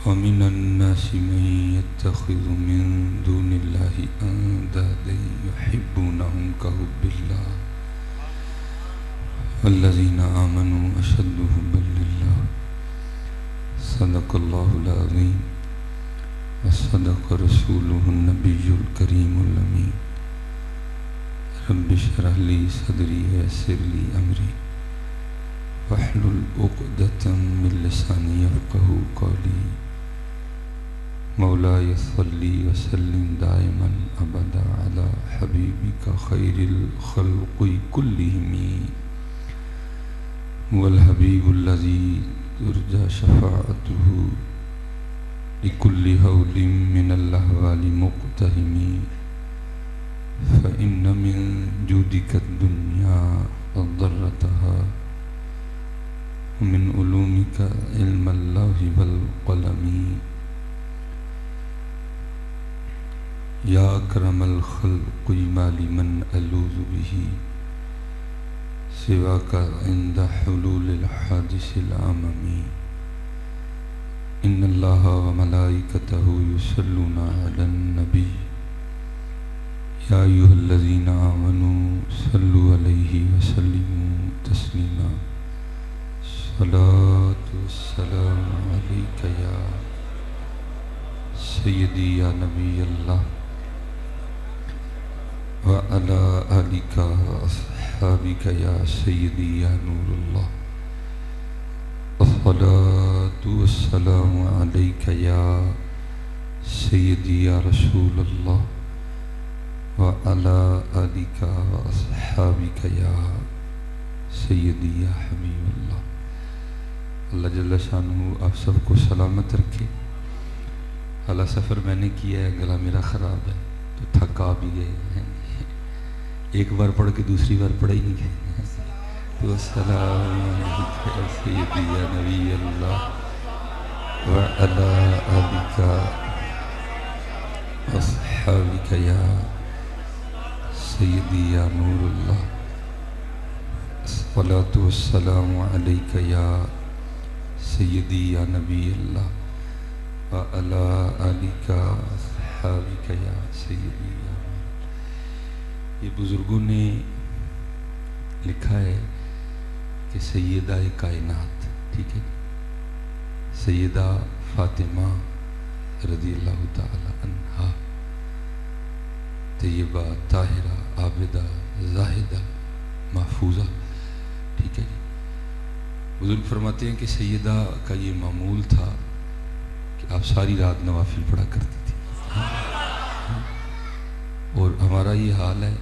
ومن الناس من يتخذ من دون الله أندادا يحبونهم كحب الله والذين آمنوا أشد حبا لله صدق الله العظيم وصدق رسوله النبي الكريم الأمين رب اشرح لي صدري ويسر لي أمري واحلل عقدة من لساني يفقهوا قولي مولاي صل وسلم دائما أبدا على حبيبك خير الخلق كلهم والحبيب الذي ترجى شفاعته لكل هول من الأهوال مقتهم فإن من جودك الدنيا وضرتها ومن علومك علم الله والقلم يا أكرم الخلق ما لمن ألوذ به سواك عند حلول الحادث العمم إن الله وملائكته يصلون على النبي يا أيها الذين آمنوا صلوا عليه وسلموا تسليما صلاة والسلام عليك يا سيدي يا نبي الله وعلى آلك وأصحابك يا سيدي يا نور الله الصلاة والسلام عليك يا سيدي يا رسول الله وعلى آلك وأصحابك يا سیدی یا حبیب اللہ. اللہ جل شانہ آپ سب کو سلامت رکھے. اعلیٰ سفر میں نے کیا ہے، گلا میرا خراب ہے تو تھکا بھی گئے ہیں. ایک بار پڑھ کے دوسری بار پڑھا ہی نہیں گئے. تو السلام علیکم سیدی یا نبی اللہ وعلی آلک واصحابک یا سیدی یا نور اللہ. الصلاة والسلام علیک یا سیدی یا نبی اللہ وعلی آلک واصحابک یا سیدی یا. یہ بزرگوں نے لکھا ہے کہ سیدہ کائنات، ٹھیک ہے، سیدہ فاطمہ رضی اللہ تعالی عنہا، طیبہ طاہرہ عابدہ زاہدہ محفوظہ، ٹھیک ہے جی. بزرگ فرماتے ہیں کہ سیدہ کا یہ معمول تھا کہ آپ ساری رات نوافل پڑھا کرتی تھی. اور ہمارا یہ حال ہے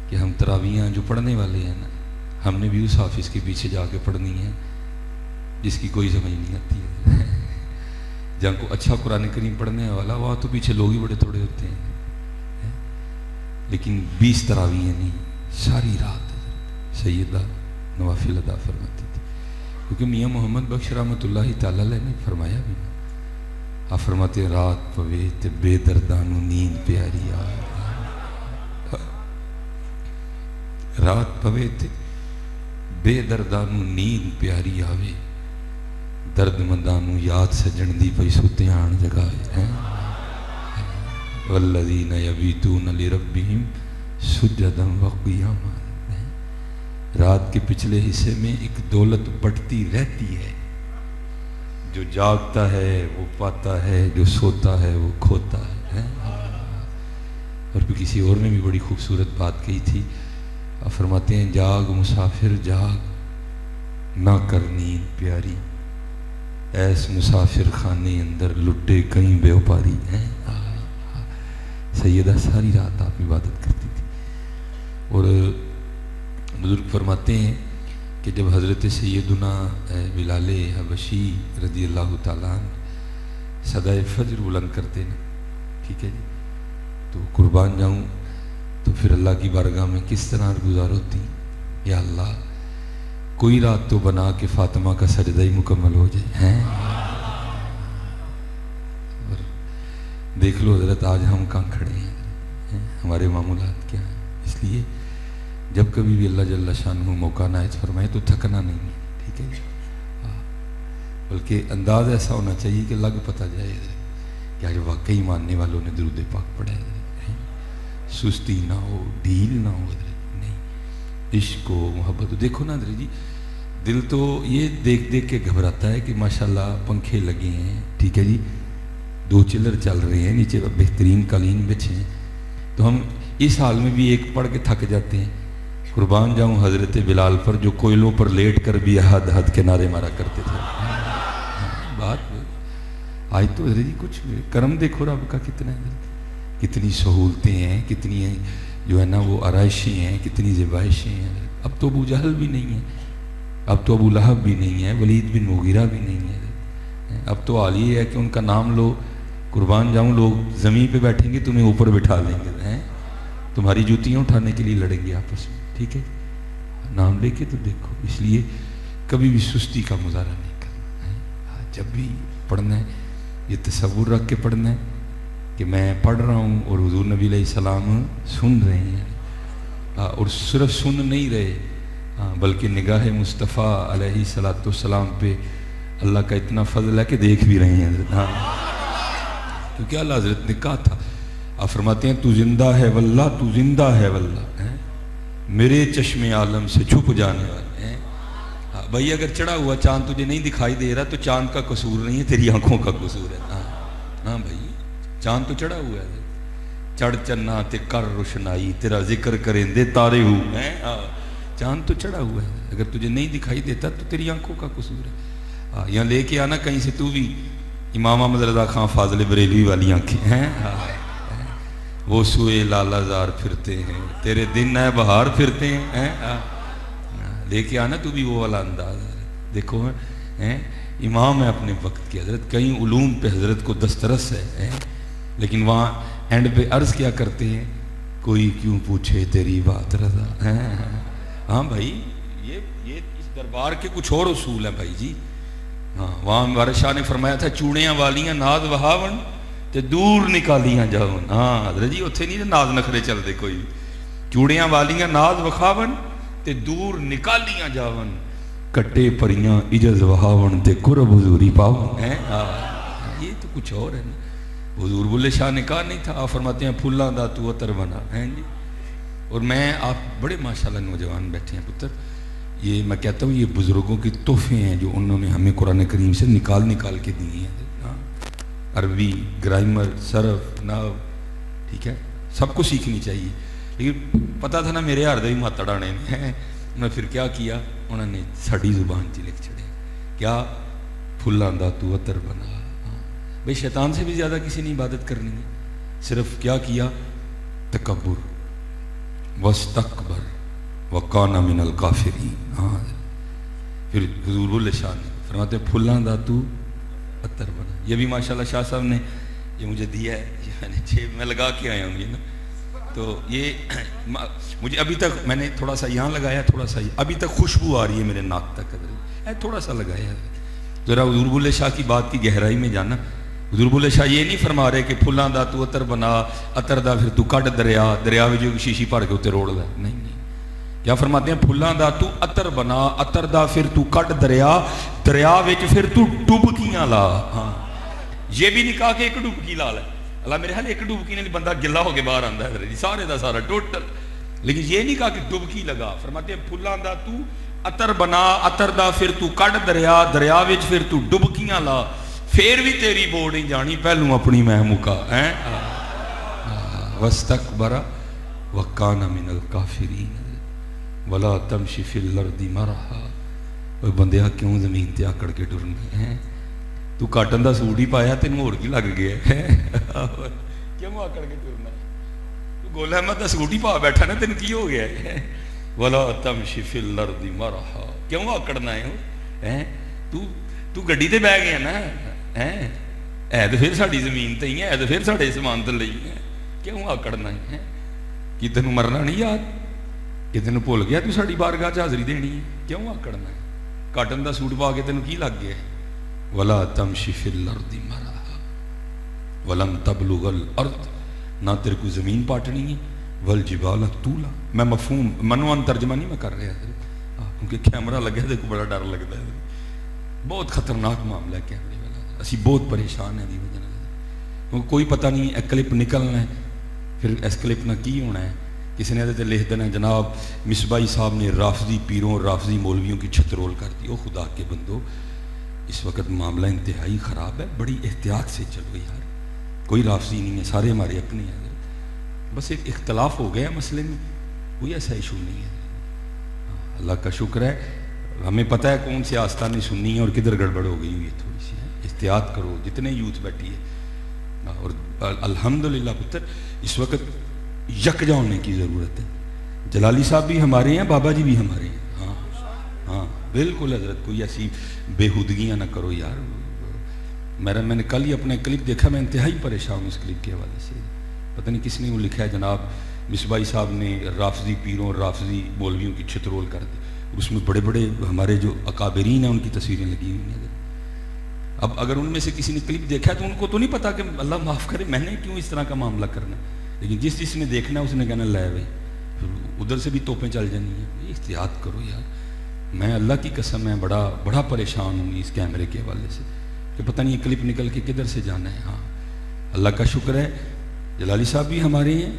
کہ ہم تراویحاں جو پڑھنے والے ہیں نا، ہم نے بھی اس حافظ کے پیچھے جا کے پڑھنی ہے جس کی کوئی سمجھ نہیں آتی ہے. جہاں کو اچھا قرآن کریم پڑھنے والا وہاں تو پیچھے لوگ ہی بڑے تھوڑے ہوتے ہیں، لیکن 20 تراویحیں نہیں، ساری رات سیدہ نوافل ادا فرماتی تھی. کیونکہ میاں محمد بخش رحمۃ اللہ تعالی علیہ نے فرمایا بھی، آپ فرماتے ہیں رات پوے تے بے دردانو نیند پیاری آئے. رات پوے تے بے دردانو نیند پیاری آوے، درد مندانو یاد سجن دی پئی سوتے آن جگائے. والذین یبیتون لربہم سجدا وقیاما. رات کے پچھلے حصے میں ایک دولت بڑھتی رہتی ہے، جو جاگتا ہے وہ پاتا ہے، جو سوتا ہے وہ کھوتا ہے. اور پھر کسی اور نے بھی بڑی خوبصورت بات کہی تھی، فرماتے ہیں جاگ مسافر جاگ نہ کر نیند پیاری، ایس مسافر خانے اندر لٹے کہیں بے وپاری ہیں. سیدہ ساری رات آپ عبادت کرتی تھی. اور بزرگ فرماتے ہیں کہ جب حضرت سیدنا بلال حبشی رضی اللہ تعالیٰ عنہ صدائے فجر بلند کرتے ہیں، ٹھیک ہے جی، تو قربان جاؤں تو پھر اللہ کی بارگاہ میں کس طرح گزار ہوتی. یا اللہ کوئی رات تو بنا کہ فاطمہ کا سجدہ ہی مکمل ہو جائے ہیں. اور دیکھ لو حضرت آج ہم کہاں کھڑے ہیں، ہمارے معمولات کیا ہیں. اس لیے جب کبھی بھی اللہ جل شانہ موقع عنایت فرمائے تو تھکنا نہیں، ٹھیک ہے. بلکہ انداز ایسا ہونا چاہیے کہ لگ پتہ جائے کہ آج واقعی ماننے والوں نے درود پاک پڑھا ہے، سستی نہ ہو، ڈھیل نہ ہو، نہیں، عشق و محبت. دیکھو نا حضرت جی، دل تو یہ دیکھ دیکھ کے گھبراتا ہے کہ ماشاءاللہ پنکھے لگے ہیں، ٹھیک ہے جی، 2 چلر چل رہے ہیں، نیچے بہترین قالین بچھے ہیں، تو ہم اس حال میں بھی ایک پڑھ کے تھک جاتے ہیں. قربان جاؤں حضرت بلال پر، جو کوئلوں پر لیٹ کر بھی حد حد کے نعرے مارا کرتے تھے. بات آج تو حضرت جی کچھ کرم دیکھو رب کا کتنا ہے، کتنی سہولتیں ہیں، کتنی ہیں جو ہے نا وہ آرائشیں ہیں، کتنی زیبائشیں ہیں. اب تو ابو جہل بھی نہیں ہے، اب تو ابو لہب بھی نہیں ہے، ولید بن مغیرہ بھی نہیں ہے. اب تو حال یہ ہے کہ ان کا نام لو، قربان جاؤں، لوگ زمین پہ بیٹھیں گے تمہیں اوپر بٹھا لیں گے، تمہاری جوتیاں اٹھانے کے لیے لڑیں گے آپس میں. ٹھیک ہے، نام لے کے تو دیکھو. اس لیے کبھی بھی سستی کا مظاہرہ نہیں کرنا ہے. جب بھی پڑھنا ہے یہ تصور رکھ کے پڑھنا ہے کہ میں پڑھ رہا ہوں اور حضور نبی علیہ السلام سن رہے ہیں، اور صرف سن نہیں رہے بلکہ نگاہ مصطفیٰ علیہ الصلوۃ والسلام پہ اللہ کا اتنا فضل ہے کہ دیکھ بھی رہے ہیں حضرت. کیونکہ اللہ حضرت نے کہا تھا، آپ فرماتے ہیں تو زندہ ہے واللہ، تو زندہ ہے واللہ، میرے چشم عالم سے چھپ جانے والے ہیں. بھائی اگر چڑھا ہوا چاند تجھے نہیں دکھائی دے رہا تو چاند کا قصور نہیں ہے، تیری آنکھوں کا قصور ہے. ہاں بھائی، چاند تو چڑھا ہوا ہے، چڑھ چنا تے کر روشنائی، تیرا ذکر کریں دے تارے ہوئے. چاند تو چڑھا ہوا ہے، اگر تجھے نہیں دکھائی دیتا تو تیری آنکھوں کا قصور ہے. یہاں لے کے آنا کہیں سے تو بھی امام احمد رضا خان فاضل بریلوی والی آنکھیں ہیں. وہ سوئے لالا زار پھرتے ہیں، تیرے دن ہے بہار پھرتے ہیں. لے کے آنا تو بھی وہ والا انداز. دیکھو امام ہے اپنے وقت کے حضرت، کئی علوم پہ حضرت کو دسترس ہے، لیکن وہاں اینڈ پہ عرض کیا کرتے ہیں، کوئی کیوں پوچھے تیری بات رضا. ہاں بھائی، یہ اس دربار کے کچھ اور اصول ہیں بھائی جی. ہاں، وہاں ہمارے شاہ نے فرمایا تھا، چوڑیاں والیاں ناز وہاون تے دور نکالیاں جاون. ہاں حضرت جی، اتھے نہیں ناز نخرے چلتے کوئی. چوڑیاں والیاں ناز وکھاون تے دور نکالیاں جاون، کٹے پریاں اجز وہاون تے قرب حضوری پاون. یہ تو کچھ اور ہے نا. حضور بلے شاہ نے کہا نہیں تھا، آپ فرماتے ہیں پھلاں دا تو عطر بنا ہے جی. اور میں آپ بڑے ماشاءاللہ نوجوان بیٹھے ہیں پتر، یہ میں کہتا ہوں یہ بزرگوں کی تحفے ہیں جو انہوں نے ہمیں قرآن کریم سے نکال کے دی ہیں. عربی، گرامر، صرف، نحو، ٹھیک ہے، سب کو سیکھنی چاہیے. لیکن پتہ تھا نا میرے ہر دے ماتڑ آنے نے. انہوں نے پھر کیا کیا، انہوں نے ساڑی زبان چ لکھ چھڑے، کیا پھلاں دا تو عطر بنا. بھئی شیطان سے بھی زیادہ کسی نے عبادت کرنی ہے. صرف کیا کیا، تکبر، واستکبر وکان من الکافرین. ہاں پھر حضور بلے شاہ نے فرماتے پھلاں دا تو عطر بنا. یہ بھی ماشاءاللہ شاہ صاحب نے یہ مجھے دیا ہے، میں نے جیب میں لگا کے آیا ہوں یہ نا. تو یہ مجھے ابھی تک میں نے تھوڑا سا یہاں لگایا، تھوڑا سا ابھی تک خوشبو آ رہی ہے میرے ناک تک، تھوڑا سا لگایا ہے. ذرا حضور بلے شاہ کی بات کی گہرائی میں جانا. حضور بلے شاہ یہ نہیں فرما رہے کہ پھلاں دا تو عطر بنا، عطر دا پھر تو کڈ دریا میں جو شیشی پھڑ کے اتنے روڑ دا. نہیں، کیا فرماتے ہیں، پھلاں دا تو عطر بنا، عطر دا پھر تو کڈ دریا وچ پھر تو ڈبکیاں لا. ہاں، یہ بھی نہیں کہا کہ ایک ڈبکی لا لے. اللہ میرے حال ایک ڈبکی نہیں، بندہ گلا ہو کے باہر آندا ہے جی، سارے دا سارا ٹوٹل. لیکن یہ نہیں کہا کہ ڈبکی لگا. فرماتے ہیں پھلاں دا تو عطر بنا، عطر دا پھر تو کڈ دریا وچ پھر تو ڈبکیاں لا، پھر بھی تیری بوڑ نہیں جانی، پہلوں اپنی میں مکا. واستکبر وکان من الکافرین ولا تمشی فی الارض مرحا. اوے بندیا کیوں زمین تے آکڑ کے ٹرنا ہے؟ تو کاٹن دا سوٹ ہی پایا، تینوں ہور کی لگ گیا ہے؟ کیوں آکڑ کے ٹرنا؟ تو گول احمد دا سوٹ ہی پا بیٹھا نا، تینوں کی ہو گیا ہے؟ ولا تمشی فی الارض مرحا. کیوں آکڑنا ہے؟ تو گڈی تے بہ گیا نا، ہے تو پھر ساڈی زمین تے ہی ہے تو پھر ساڈے سامان تے لئی ہے. کیوں آکڑنا ہے؟ کہ تینوں مرنا نہیں یاد کہ تینوں بھول گیا تو ساڈی بارگاہ چ حاضری دینی ہے؟ کیوں آکڑنا ہے؟ کاٹن دا سوٹ پا کے تینوں کی لگ گیا؟ ولا تمشی فی الارض مرحا ولن تبلغ الارض. نہ تیرے کو زمین پاٹنی ہے، والجبال طولا. میں مفہوم منوان ترجمہ نہیں میں کر رہا کیونکہ کیمرہ لگا تو بڑا ڈر لگتا ہے. بہت خطرناک معاملہ ہے کیمرے والا، اسی بہت پریشان ہیں دی وجہ کیونکہ کوئی پتہ نہیں ایک کلپ نکلنا ہے پھر اس کلپ نہ کی ہونا ہے. کسی نے لکھ دینا جناب مصباحی صاحب نے رافضی پیروں اور رافضی مولویوں کی چھت رول کر دی. او خدا کے بندو، اس وقت معاملہ انتہائی خراب ہے، بڑی احتیاط سے چلو یار. کوئی رافضی نہیں ہے، سارے ہمارے اپنے ہیں، بس ایک اختلاف ہو گیا مسئلے میں، کوئی ایسا ایشو نہیں ہے. اللہ کا شکر ہے ہمیں پتہ ہے کون سے آستانے سننی ہے اور کدھر گڑبڑ ہو گئی ہوئی ہے تھوڑی سی. احتیاط کرو جتنے یوتھ بیٹھی ہے. اور الحمدللہ پتر اس وقت یکجا ہونے کی ضرورت ہے. جلالی صاحب بھی ہمارے ہیں، بابا جی بھی ہمارے ہیں. ہاں ہاں بالکل حضرت، کوئی ایسی بےہودگیاں نہ کرو یار. میں نے کل ہی اپنا کلپ دیکھا، میں انتہائی پریشان ہوں اس کلپ کے حوالے سے. پتہ نہیں کس نے وہ لکھا ہے جناب مصباحی صاحب نے رافضی پیروں اور رافضی مولویوں کی چھت رول کر دی. اس میں بڑے بڑے ہمارے جو اکابرین ہیں ان کی تصویریں لگی ہوئی ہیں. اب اگر ان میں سے کسی نے کلپ دیکھا ہے تو ان کو تو نہیں پتا کہ اللہ معاف کرے میں نے کیوں اس طرح کا معاملہ کرنا ہے، لیکن جس نے دیکھنا ہے اس نے کہنا لے بھائی، پھر ادھر سے بھی توپیں چل جانی ہیں. احتیاط کرو یار. میں اللہ کی قسم میں بڑا پریشان ہوں اس کیمرے کے حوالے سے کہ پتہ نہیں یہ کلپ نکل کے کدھر سے جانا ہے. ہاں اللہ کا شکر ہے جلالی صاحب بھی ہمارے ہیں،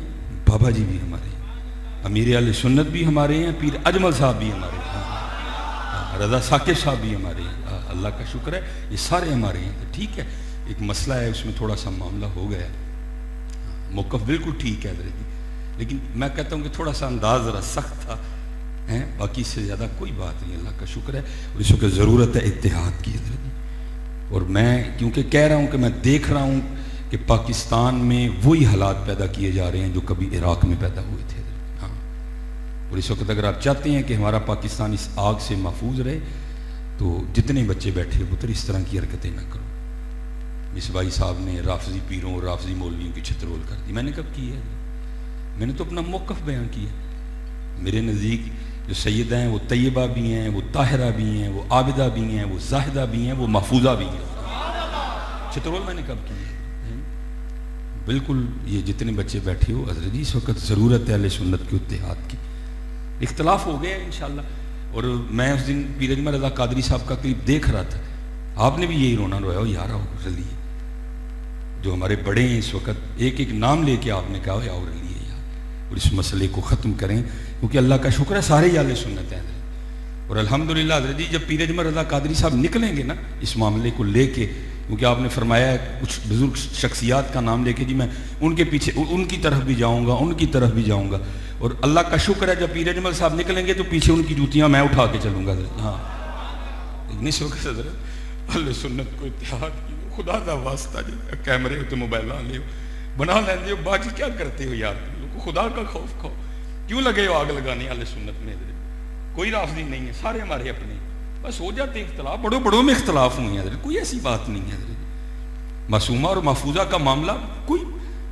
بابا جی بھی ہمارے ہیں، امیر اہل سنت بھی ہمارے ہیں، پیر اجمل صاحب بھی ہمارے ہیں، رضا ثاقب صاحب بھی ہمارے ہیں. اللہ کا شکر ہے یہ سارے ہمارے ہیں. تو ٹھیک ہے، ایک مسئلہ ہے اس میں تھوڑا سا معاملہ ہو گیا، موقف بالکل ٹھیک ہے حضرت، لیکن میں کہتا ہوں کہ تھوڑا سا انداز ذرا سخت تھا، باقی اس سے زیادہ کوئی بات نہیں. اللہ کا شکر ہے. اور اس وقت ضرورت ہے اتحاد کی حضرت. اور میں کیونکہ کہہ رہا ہوں کہ میں دیکھ رہا ہوں کہ پاکستان میں وہی حالات پیدا کیے جا رہے ہیں جو کبھی عراق میں پیدا ہوئے تھے. ہاں اور اس وقت اگر آپ چاہتے ہیں کہ ہمارا پاکستان اس آگ سے محفوظ رہے تو جتنے بچے بیٹھے پتر اس طرح کی حرکتیں نہ کرو. مصباحی صاحب نے رافضی پیروں اور رافضی مولویوں کی چھت رول کر دی. میں نے کب کی ہے؟ میں نے تو اپنا موقف بیان کیا. میرے نزدیک جو سیدہ ہیں وہ طیبہ بھی ہیں، وہ طاہرہ بھی ہیں، وہ عابدہ بھی ہیں، وہ زاہدہ بھی ہیں، وہ محفوظہ بھی ہیں. چھت رول میں نے کب کی ہے؟ بالکل. یہ جتنے بچے بیٹھے ہو حضرت جی اس وقت ضرورت ہے اہل سنت کے اتحاد کی. اختلاف ہو گیا انشاءاللہ. اور میں اس دن پیر اجمل رضا قادری صاحب کا کلپ دیکھ رہا تھا، آپ نے بھی یہی رونا رویا ہو یار آؤ رلیے. جو ہمارے بڑے ہیں اس وقت ایک ایک نام لے کے آپ نے کہا ہو آؤ رلیے یار اور اس مسئلے کو ختم کریں، کیونکہ اللہ کا شکر ہے سارے ہی اہل سنت ہیں. اور الحمدللہ حضرت جی جب پیر اجمل رضا قادری صاحب نکلیں گے نا اس معاملے کو لے کے، کیونکہ آپ نے فرمایا ہے کچھ بزرگ شخصیات کا نام لے کے جی میں ان کے پیچھے ان کی طرف بھی جاؤں گا، ان کی طرف بھی جاؤں گا. اور اللہ کا شکر ہے جب پیر اجمل صاحب نکلیں گے تو پیچھے ان کی جوتیاں میں اٹھا کے چلوں گا. ہاں لیکن اس وقت حضرت اہل سنت کو اتحاد کی خدا دا واسطہ جی کیمرے ہوتے موبائل لے بنا لیندے ہو باجی کیا کرتے ہو یار؟ خدا کا خوف کھاؤ، کیوں لگے ہو آگ لگانے اہل سنت میں؟ کوئی رافضی نہیں ہے، سارے ہمارے اپنے. بس ہو جاتے اختلاف، بڑوں میں اختلاف ہوئے ہیں حضرت، کوئی ایسی بات نہیں ہے حضرت. معصومہ اور محفوظہ کا معاملہ کوئی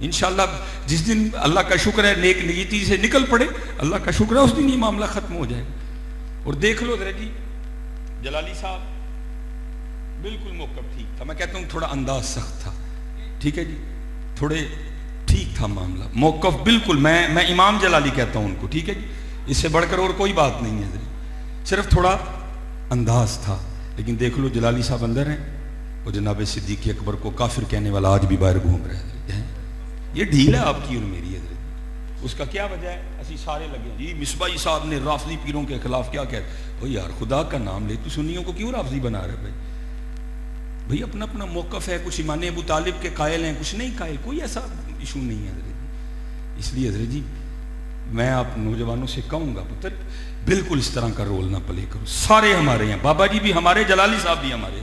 انشاءاللہ جس دن اللہ کا شکر ہے نیک نیتی سے نکل پڑے اللہ کا شکر ہے اس دن یہ معاملہ ختم ہو جائے گا. اور دیکھ لو حضرت جی جلالی صاحب بالکل موقف ٹھیک تھا. میں کہتا ہوں تھوڑا انداز سخت تھا، ٹھیک ہے جی، تھوڑے ٹھیک تھا معاملہ، موقف بالکل میں امام جلالی کہتا ہوں ان کو، ٹھیک ہے جی، اس سے بڑھ کر اور کوئی بات نہیں ہے حضرت، صرف تھوڑا انداز تھا. لیکن دیکھ لو جلالی صاحب اندر ہیں اور جناب صدیق اکبر کو کافر کہنے والا آج بھی باہر گھوم رہے ہیں. یہ ڈھیل ہے آپ کی اور میری حضرت. اس کا کیا وجہ ہے؟ اسی سارے لگے جی مصباحی صاحب نے رافضی پیروں کے خلاف کیا کہتے. او یار خدا کا نام لے، تو سنیوں کو کیوں رافضی بنا رہے بھائی اپنا اپنا موقف ہے. کچھ ایمان ابو طالب کے قائل ہیں، کچھ نہیں قائل، کوئی ایسا ایشو نہیں ہے حضرت. اس لیے حضرت جی میں آپ نوجوانوں سے کہوں گا پتر بالکل اس طرح کا رول نہ پلے کرو. سارے ہمارے ہیں، بابا جی بھی ہمارے، جلالی صاحب بھی ہمارے.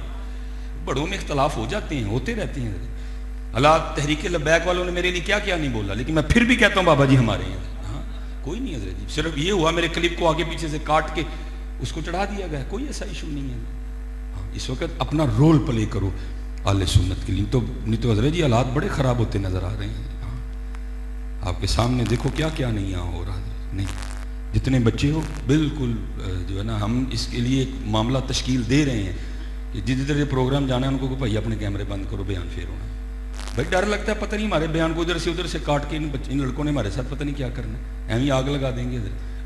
بڑوں میں اختلاف ہو جاتے ہیں، ہوتے رہتے ہیں. اللہ تحریک لبیک والوں نے میرے لیے کیا کیا نہیں بولا، لیکن میں پھر بھی کہتا ہوں بابا جی ہمارے ہیں. ہاں کوئی نہیں حضرت جی، صرف یہ ہوا میرے کلپ کو آگے پیچھے سے کاٹ کے اس کو چڑھا دیا گیا، کوئی ایسا ایشو نہیں ہے. ہاں اس وقت اپنا رول پلے کرو اہل سنت کے لیے. نہیں تو حضرت جی حالات بڑے خراب ہوتے نظر آ رہے ہیں. ہاں آپ کے سامنے دیکھو کیا کیا نہیں یہاں ہو رہا. نہیں جتنے بچے ہو بالکل جو ہے نا، ہم اس کے لیے ایک معاملہ تشکیل دے رہے ہیں کہ جدھر یہ پروگرام جانا ہے ان کو بھائی اپنے کیمرے بند کرو، بیان پھیر ہونا. بھائی ڈر لگتا ہے پتہ نہیں ہمارے بیان کو ادھر سے کاٹ کے ان لڑکوں نے ہمارے ساتھ پتہ نہیں کیا کرنا ہے، ایویں آگ لگا دیں گے.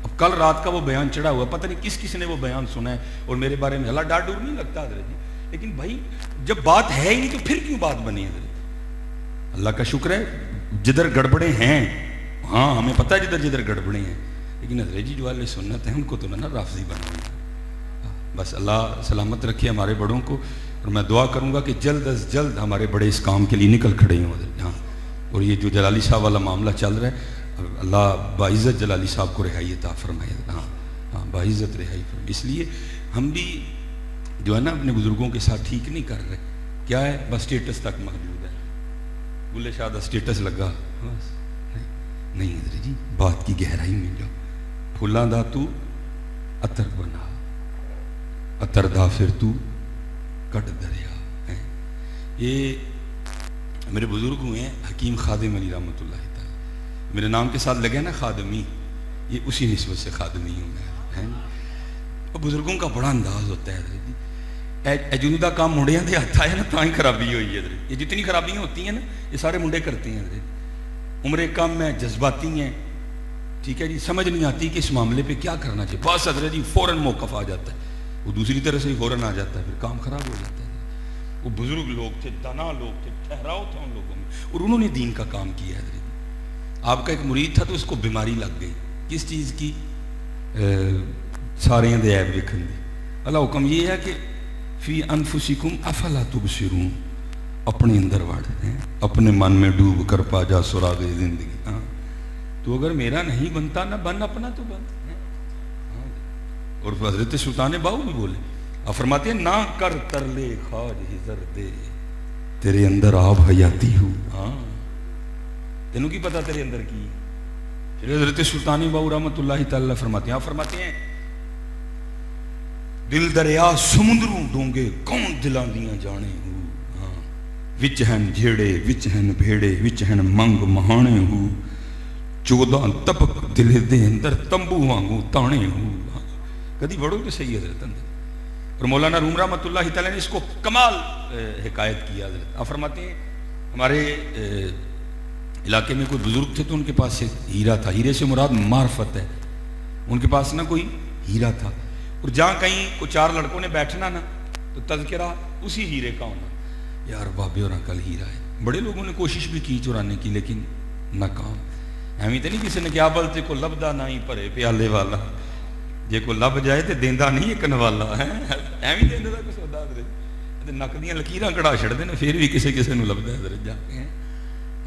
اب کل رات کا وہ بیان چڑھا ہوا، پتہ نہیں کس نے وہ بیان سنا ہے اور میرے بارے میں اللہ ڈر نہیں لگتا حضرت جی. لیکن بھائی جب بات ہے ہی نہیں تو پھر کیوں بات بنی حضرت؟ اللہ کا شکر ہے جدھر گڑبڑے ہیں، ہاں ہمیں پتہ ہے جدھر جدھر گڑبڑے ہیں، لیکن حضرت جی جو اہل سنت ہیں ان کو تو نہ رافضی بنانا۔ بس اللہ سلامت رکھے ہمارے بڑوں کو، اور میں دعا کروں گا کہ جلد از جلد ہمارے بڑے اس کام کے لیے نکل کھڑے ہوں حضرت۔ ہاں، اور یہ جو جلالی صاحب والا معاملہ چل رہا ہے، اللہ باعزت جلالی صاحب کو رہائی عطا فرمائے۔ ہاں ہاں، باعزت رہائی فرمائے۔ اس لیے ہم بھی جو ہے نا اپنے بزرگوں کے ساتھ ٹھیک نہیں کر رہے، کیا ہے بس اسٹیٹس تک محدود ہے، بلے شاہ دا اسٹیٹس لگا بس، نہیں حضرت جی بات کی گہرائی میں جاؤ۔ پھلاں دا تو عطر بنا، عطر دا پھر تو کٹ دریا ہے۔ یہ میرے بزرگ ہوئے ہیں حکیم خادم علی رحمۃ اللہ تعالی، میرے نام کے ساتھ لگے نا خادمی، یہ اسی نسبت سے خادمی ہوں میں ہے۔ اور بزرگوں کا بڑا انداز ہوتا ہے حضرت جی، جنوں کا کام منڈیاں دے ہاتھ آئے نا تاں ہی خرابی ہوئی ہے حضرت۔ یہ جتنی خرابیاں ہوتی ہیں نا یہ سارے منڈے کرتے ہیں حضرت۔ عمریں کم ہیں، جذباتی ہیں، ٹھیک ہے جی، سمجھ نہیں آتی کہ اس معاملے پہ کیا کرنا چاہیے، بس حضرت جی فوراً موقف آ جاتا ہے، وہ دوسری طرح سے ہی فوراً آ جاتا ہے، پھر کام خراب ہو جاتا ہے۔ وہ بزرگ لوگ تھے، دانا لوگ تھے، ٹھہراؤ تھا ان لوگوں میں، اور انہوں نے دین کا کام کیا ہے حضرت۔ آپ کا ایک مرید تھا تو اس کو بیماری لگ گئی، کس چیز کی؟ سارے دے عیب ویکھن دی۔ اللہ حکم یہ ہے کہ فی انفسکم افلا تبصرون، اپنے اندر وڑ ہیں، اپنے من میں ڈوب کر پا جا سراغ زندگی۔ ہاں تو اگر میرا نہیں بنتا نہ بن اپنا تو بن۔ اور حضرت سلطان باؤ بھی بولے، آپ فرماتے ہیں نہ کر ترلے خواج ہزر دے، تیرے اندر آب حیاتی ہو۔ ہاں تینوں کی پتا تیرے اندر کی؟ پھر حضرت سلطان باؤ رحمۃ اللہ تعالی فرماتے ہیں، آپ فرماتے ہیں دل دریا سمندروں ڈونگے کون دلاں دیاں جانے ہو، ہاں وچ ہن جھیڑے وچ ہن بھیڑے وچ ہن منگ مہانے ہو، 14 تبک دل دے اندر تمبو وانگو تانے ہو۔ کدی بڑھو تو صحیح حضرت اندر۔ اور مولانا روم رحمۃ اللہ تعالیٰ نے اس کو کمال حکایت کیا حضرت۔ آپ فرماتے ہیں ہمارے علاقے میں کوئی بزرگ تھے تو ان کے پاس ایک ہیرا تھا، ہیرے سے مراد معرفت ہے، ان کے پاس نہ کوئی ہیرا تھا، اور جہاں کہیں کو 4 لڑکوں نے بیٹھنا نا تو تذکرہ اسی ہیرے کا ہونا، یار بابے اور کل ہیرا ہے۔ بڑے لوگوں نے کوشش بھی کی چرانے کی لیکن ناکام۔ ایویں تو نہیں کسی نے کیا بلتے کو لبدا نہ ہی بھرے پیالے والا، جے کو لب جائے تو دیندا نہیں ایک نوالا ہے، ایویں دیندے دا کوئی سودا حضرت، نک دیاں لکیراں کڑا چھڑدے نے پھر بھی کسے کسے نوں لبدا حضرت جا کے۔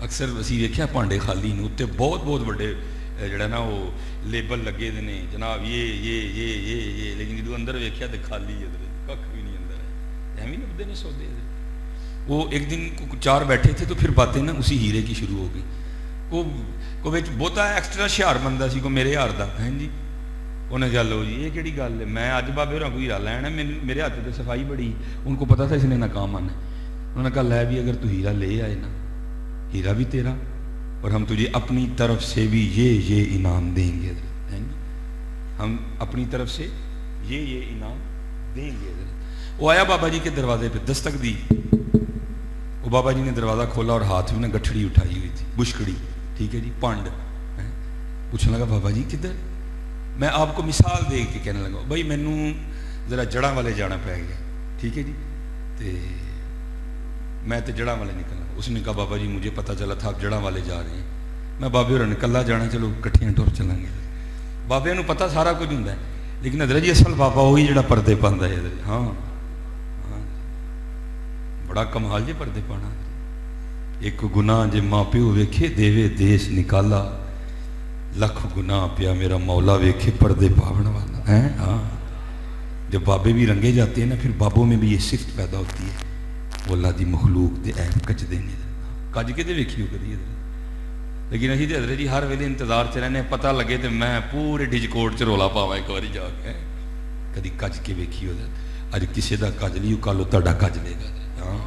اکثر اسی ویکھیا پانڈے خالی نے اتنے بہت بہت بڑے جڑا نا وہ لیبل لگے دے نے جناب یہ، لیکن جدوں اندر ویکھیا تو خالی حضرت، ککھ بھی نہیں اندر ہے، ایویں لبدے نے سودے حضرت۔ وہ ایک دن 4 بیٹھے تھے تو پھر باتیں نا اسی ہیرے کی شروع ہو گئی۔ کو بہتا ایکسٹرا ہوشیار بندہ سی کو میرے یار دا ہے جی، انہیں گل ہو جی یہ کہڑی گل ہے، میں اج بابے ہوراں کو ہیرا لینا، میرے ہاتھ سے صفائی بڑی، ان کو پتا تھا اس نے ناکام آنا ہے۔ انہوں نے کہا لے بھی اگر تو ہیرا لے آئے نا، ہیرا بھی تیرا اور ہم تجھے اپنی طرف سے بھی یہ انعام دیں گے حضرت، ہم اپنی طرف سے یہ انعام دیں گے حضرت۔ وہ آیا بابا جی کے دروازے پہ، دستک دی، وہ بابا جی نے دروازہ کھولا اور ہاتھ میں نا گٹھڑی اٹھائی ہوئی تھی، بشکڑی، ٹھیک ہے جی، پانڈ۔ پوچھنے لگا بابا جی کدھر؟ میں آپ کو مثال دے کے کہنے لگا بھائی مینوں ذرا جڑاں والے جانا پہ گیا، ٹھیک ہے جی، میں تو جڑاں والے نکلنا۔ اس نے کہا بابا جی مجھے پتہ چلا تھا آپ جڑاں والے جا رہے ہیں، میں بابے اور نکلا جانا، چلو کٹھیاں ٹور چلیں گے۔ بابے نوں پتہ سارا کچھ ہوندا ہے لیکن حضرت جی اصل بابا وہی جڑا پردے پاندا ہے حضرت۔ ہاں بڑا کمال جی پردے پانا۔ ایک گناہ جے ماں پیو ویکھے دیوے دیس نکالا، لکھ گناہ پیا میرا مولا ویکھے پردے پاون والا ہے۔ ہاں جب بابے بھی رنگے جاتے ہیں نا پھر بابوں میں بھی یہ صفت پیدا ہوتی ہے، وہ اللہ دی مخلوق دے عیب کچ دینے کج کے دے ویکھی ہو کدی حضرت۔ لیکن اسی حضرت جی ہر ویلے انتظار چ رہنے، پتہ لگے تو میں پورے ڈجکوٹ چ رولا پاواں ایک باری جا کے، کدی کج کے ویکھی ہو حضرت۔ اج کسی دا کج لیو کل تہاڈا کج لے گا۔ ہاں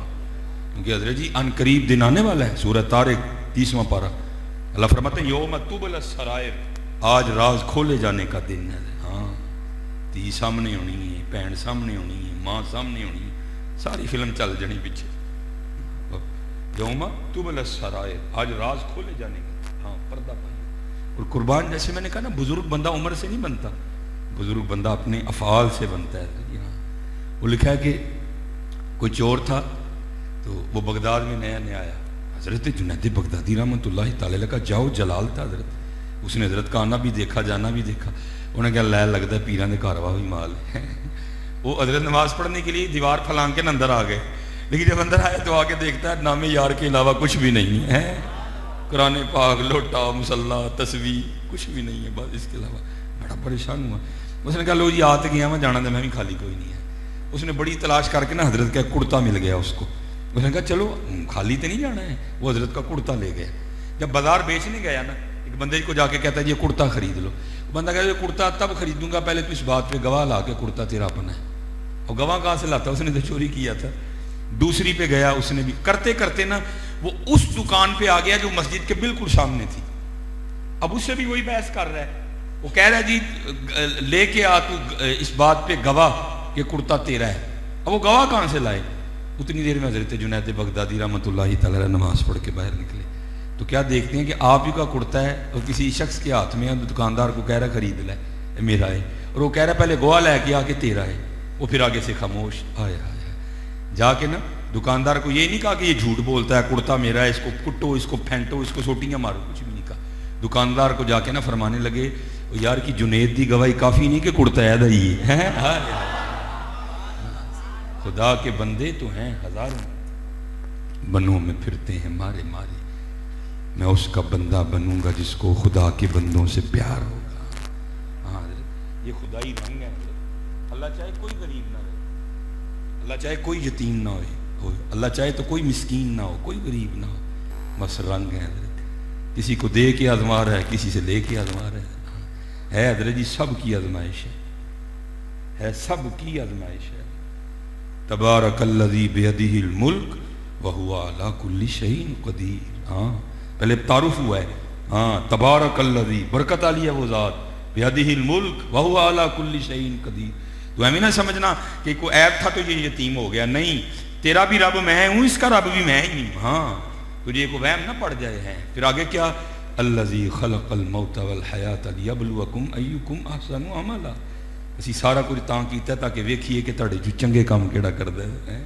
کیونکہ حضرت جی ان قریب دن آنے والا ہے، سورہ طارق 30واں پارہ، اللہ فرماتے ہیں یوم تبلی السرائر، آج راز کھولے جانے کا دن ہے۔ ہاں تھی سامنے ہونی ہے، بہن سامنے ہونی ہے، ماں سامنے ہونی ہے، ساری فلم چل جانی پیچھے۔ یوم تبلی السرائر، آج راز کھولے جانے کا، ہاں پردہ پائی۔ اور قربان جیسے میں نے کہا نا بزرگ بندہ عمر سے نہیں بنتا، بزرگ بندہ اپنے افعال سے بنتا ہے۔ وہ لکھا ہے کہ کوئی چور تھا تو وہ بغداد میں نیا نیا آیا، حضرت جنید بغدادی رحمۃ اللہ تعالی کا جاؤ جلال تھا حضرت، اس نے حضرت کا آنا بھی دیکھا جانا بھی دیکھا، انہیں کہا لے لگتا ہے پیران دے کارواں بھی مال ہے وہ حضرت نماز پڑھنے کے لیے دیوار پھلانگ کے اندر آ گئے، لیکن جب اندر آیا تو آ کے دیکھتا ہے نام یار کے علاوہ کچھ بھی نہیں ہے، قرآن پاک، لوٹا، مصلی، تسبیح کچھ بھی نہیں ہے، بس اس کے علاوہ بڑا پریشان ہوا۔ اس نے کہا لو جی آ تو گیا میں جانا تو میں بھی خالی کوئی نہیں ہے۔ اس نے بڑی تلاش کر کے نا حضرت کا کرتا مل گیا اس کو، اس نے کہا چلو خالی تو نہیں جانا ہے، وہ حضرت کا کرتا لے گیا۔ جب بازار بیچنے گیا نا ایک بندے کو جا کے کہتا ہے یہ کرتا خرید لو، بندہ کہتا ہے یہ کرتا تب خریدوں گا پہلے تو اس بات پہ گواہ لا کے کرتا تیرا اپنا ہے، اور گواہ کہاں سے لاتا، اس نے تو چوری کیا تھا۔ دوسری پہ گیا، اس نے بھی کرتے کرتے نا وہ اس دکان پہ آ گیا جو مسجد کے بالکل سامنے تھی، اب اس سے بھی وہی بحث کر رہا ہے، وہ کہہ رہا ہے جی لے کے آ تو اس بات پہ گواہ کہ کرتا تیرا ہے، اب وہ گواہ کہاں سے لائے؟ اتنی دیر میں حضرت جنید بغدادی رحمۃ اللہ تعالی نماز پڑھ کے باہر نکلے تو کیا دیکھتے ہیں کہ آپ ہی کا کرتا ہے اور کسی شخص کے ہاتھ میں ہے، دکاندار کو کہہ رہا ہے خرید لے میرا ہے، اور وہ کہہ رہا ہے پہلے گواہ لے کے آ کے تیرا ہے، وہ پھر آگے سے خاموش آیا جا کے نا دکاندار کو یہ نہیں کہا کہ یہ جھوٹ بولتا ہے کرتا میرا ہے، اس کو کٹو، اس کو پھینٹو، اس کو سوٹیاں مارو، کچھ بھی نہیں کہا۔ دکاندار کو جا کے نا فرمانے لگے یار کی جنید دی گواہی کافی نہیں کہ کرتا ہے خدا کے بندے تو ہیں ہزاروں، بنوں میں پھرتے ہیں مارے مارے، میں اس کا بندہ بنوں گا جس کو خدا کے بندوں سے پیار ہوگا۔ ہاں یہ خدائی رنگ ہے، اللہ چاہے کوئی غریب نہ رہے، اللہ چاہے کوئی یتیم نہ ہو، اللہ چاہے تو کوئی مسکین نہ ہو، کوئی غریب نہ ہو، بس رنگ ہے حضرت، کسی کو دے کے آزما رہا ہے، کسی سے لے کے آزما رہا ہے حضرت جی، سب کی آزمائش ہے سب کی آزمائش ہے۔ تبارک الذی بیدہ الملک وہو علی کل شیء قدیر، ہاں پہلے تعارف ہوا ہے، ہاں تبارک الذی، برکت والی ہے وہ ذات، بیدہ الملک وہو علی کل شیء قدیر۔ تو ہمیں نہ سمجھنا کہ کوئی عیب تھا تو یہ یتیم ہو گیا، نہیں، تیرا بھی رب میں ہوں، اس کا رب بھی میں ہی ہوں، ہاں تجھے کو وہم نہ پڑ جائے ہیں۔ پھر آگے کیا، الذی خلق الموت والحیات لیبلوکم ایکم احسن عملا، اسی سارا کچھ تاں کیتا ہے تاکہ ویکھیے کہ تہاڈے جو چنگے کام کیڑا کردا ہے۔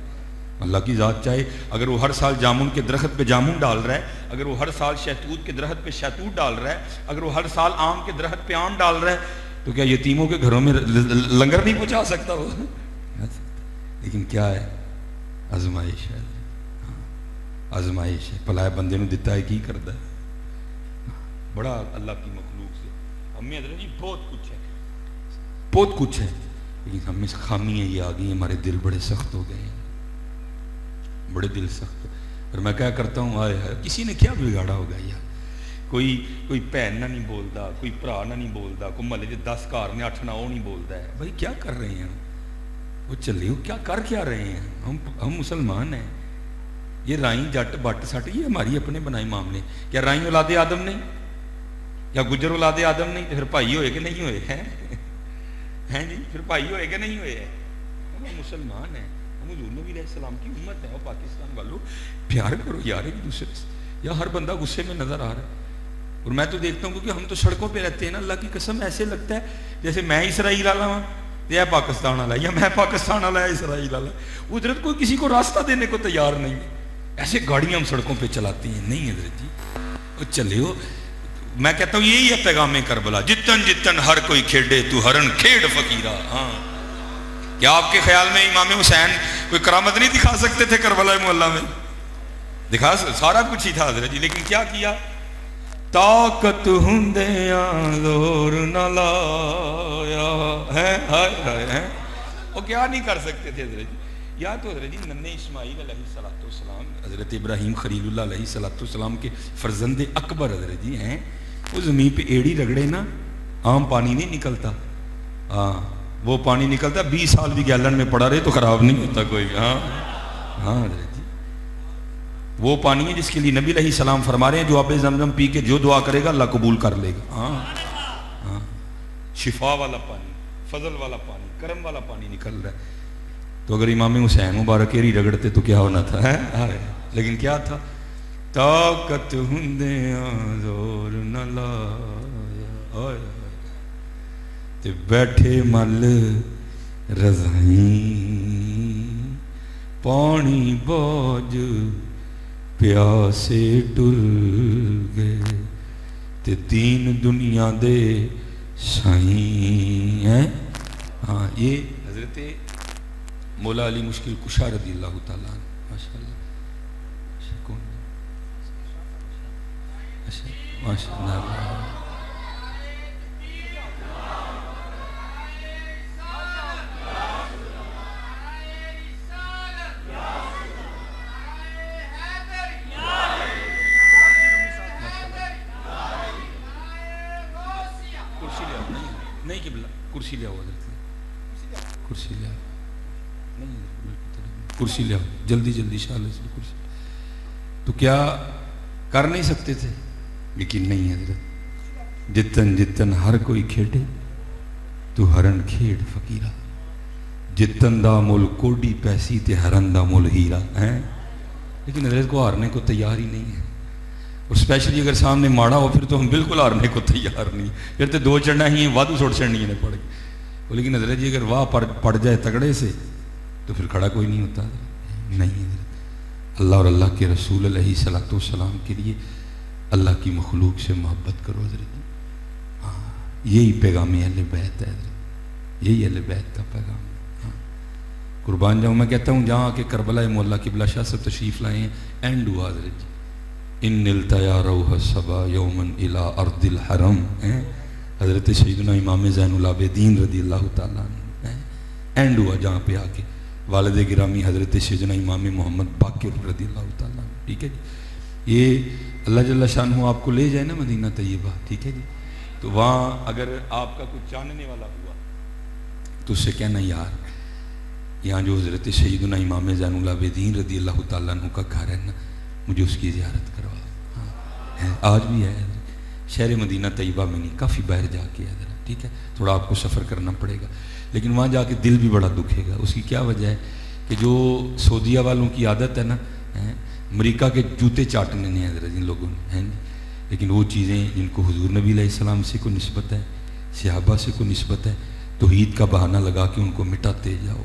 اللہ کی ذات چاہے اگر وہ ہر سال جامن کے درخت پہ جامن ڈال رہا ہے، اگر وہ ہر سال شہتوت کے درخت پہ شہتوت ڈال رہا ہے، اگر وہ ہر سال آم کے درخت پہ آم ڈال رہا ہے، تو کیا یتیموں کے گھروں میں لنگر نہیں پہنچا سکتا وہ؟ لیکن کیا ہے، آزمائش ہے، آزمائش ہے، بھلا بندے نے دیتا ہے کی کرتا ہے، بڑا اللہ کی مخلوق سے ہمیں حضرت جی بہت کچھ ہے، لیکن ہم میں خامیاں یہ آ گئی ہیں، ہمارے دل بڑے سخت ہو گئے ہیں، بڑے دل سخت۔ اور میں کیا کرتا ہوں، آئے کسی نے کیا بگاڑا ہوگا یار، کوئی بھن نہ نہیں بولتا، کوئی بھرا نہ نہیں بولتا، کوئی محلے کے 10 گھر نے 8 نہ وہ نہیں بولتا ہے، بھائی کیا کر رہے ہیں وہ، چلے ہو کیا کر کیا رہے ہیں، ہم مسلمان ہیں، یہ رائیں جٹ بٹ سٹ یہ ہماری اپنے بنائے معاملے، کیا رائیں اولاد آدم نہیں یا گجر اولاد آدم نہیں، تو پھر بھائی ہوئے کہ نہیں ہوئے ہیں جی، پھر بھائی ہوئے کہ نہیں ہوئے، ہم مسلمان ہیں، ہم حضور نبی علیہ السلام کی امت ہے، اور پاکستان والوں پیار کرو یار ایک دوسرے سے، یا ہر بندہ غصے میں نظر آ رہا ہے۔ اور میں تو دیکھتا ہوں کیونکہ ہم تو سڑکوں پہ رہتے ہیں نا، اللہ کی قسم ایسے لگتا ہے جیسے میں اسرائیل والا ہوں یا پاکستان والا، یا میں پاکستان والا یا اسرائیل والا، حضرت کوئی کسی کو راستہ دینے کو تیار نہیں ہے، ایسے گاڑیاں ہم سڑکوں پہ چلاتی ہیں، نہیں حضرت جی وہ چلے ہو۔ میں کہتا ہوں یہی ہے پیغام کربلا، جتن جتن ہر کوئی کھیڑے تو ہرن کھیڑ فقیرہ۔ ہاں کیا آپ کے خیال میں امام حسین کوئی کرامت نہیں دکھا سکتے تھے کربلا معلیٰ میں؟ دکھا سارا کچھ ہی تھا حضرت جی، لیکن کیا کیا، طاقت ہندیاں زور نہ لایا ہے، وہ کیا نہیں کر سکتے تھے حضرت جی۔ یا تو حضرت جی ننھے اسماعیل علیہ السلام، حضرت ابراہیم خلیل اللہ علیہ السلام کے فرزند اکبر حضرت جی ہیں، وہ زمین پہ ایڑی رگڑے نا عام پانی نہیں نکلتا، ہاں وہ پانی نکلتا 20 سال بھی گیلن میں پڑا رہے تو خراب نہیں ہوتا کوئی، ہاں حضرت جی وہ پانی ہے جس کے لیے نبی علیہ السلام فرما رہے ہیں جو آب زمزم پی کے جو دعا کرے گا اللہ قبول کر لے گا، ہاں شفا والا پانی، فضل والا پانی، کرم والا پانی نکل رہا ہے۔ تو اگر امام حسین مبارک ایری رگڑتے تو کیا ہونا تھا، لیکن کیا تھا، طاقت ہندیاں زور نہ لایا، بیٹھے مل رضائیں پانی بوجھ پیاسے ٹر گئے تے دین دنیا دے سائیں ہیں. ہاں یہ حضرت مولا علی مشکل کشا رضی اللہ تعالیٰ عنہ. ماشاء اللہ کون ماشاء اللہ. نہیں قبلہ کرسی لے آؤ حضرت کرسی لے آؤ نہیں کرسی لے آؤ جلدی جلدی شاءاللہ سے کرسی. تو کیا کر نہیں سکتے تھے؟ لیکن نہیں حضرت جتن جتن ہر کوئی کھیڑے تو ہرن کھیڑ فقیرہ جتن دا مول کوڈی پیسی تے ہرن دا مول ہیرا ہیں. لیکن حضرت کو ہارنے کو تیار ہی نہیں ہے. اور اسپیشلی اگر سامنے ماڑا ہو پھر تو ہم بالکل ہارنے کو تیار نہیں. پھر تو دو چڑھنا ہی ہیں وادو چھوڑ چڑھنی ہے پڑ گئی. لیکن حضرت جی اگر واہ پڑ جائے تگڑے سے تو پھر کھڑا کوئی نہیں ہوتا. نہیں حضرت اللہ اور اللہ کے رسول علیہ صلاۃ والسلام کے لیے اللہ کی مخلوق سے محبت کرو حضرت. ہاں یہی پیغام اہل بیت ہے حضرت. یہی اہل بیت کا پیغام ہے. ہاں قربان جاؤں میں کہتا ہوں جہاں کہ کربلا مولا قبلہ شاہ سے تشریف لائے ہیں اینڈ ہوا حضرت جی ان نلتیا روح الصبا یومن الی ارض الحرم. حضرت سیدنا امام زین العابدین رضی اللہ تعالیٰ عنہ اینڈ ہوا جہاں پہ آ کے والد گرامی حضرت سیدنا امام محمد باقر رضی اللہ تعالیٰ عنہ. ٹھیک ہے جی یہ اللہ جل شانہ آپ کو لے جائے نا مدینہ طیبہ. ٹھیک ہے جی تو وہاں اگر آپ کا کچھ جاننے والا ہوا تو اس سے کہنا یار یہاں جو حضرت سیدنا امام زین العابدین رضی اللہ تعالیٰ عنہ کا گھر ہے نا مجھے اس کی زیارت کروا. ہاں آج بھی ہے شہر مدینہ طیبہ میں نہیں کافی باہر جا کے ہے. ٹھیک ہے تھوڑا آپ کو سفر کرنا پڑے گا لیکن وہاں جا کے دل بھی بڑا دکھے گا. اس کی کیا وجہ ہے کہ جو سعودیہ والوں کی عادت ہے نا امریکہ کے جوتے چاٹنے نہیں حضرت جن لوگوں نے ہیں لیکن وہ چیزیں جن کو حضور نبی علیہ السلام سے کوئی نسبت ہے صحابہ سے کوئی نسبت ہے توحید کا بہانہ لگا کے ان کو مٹاتے جاؤ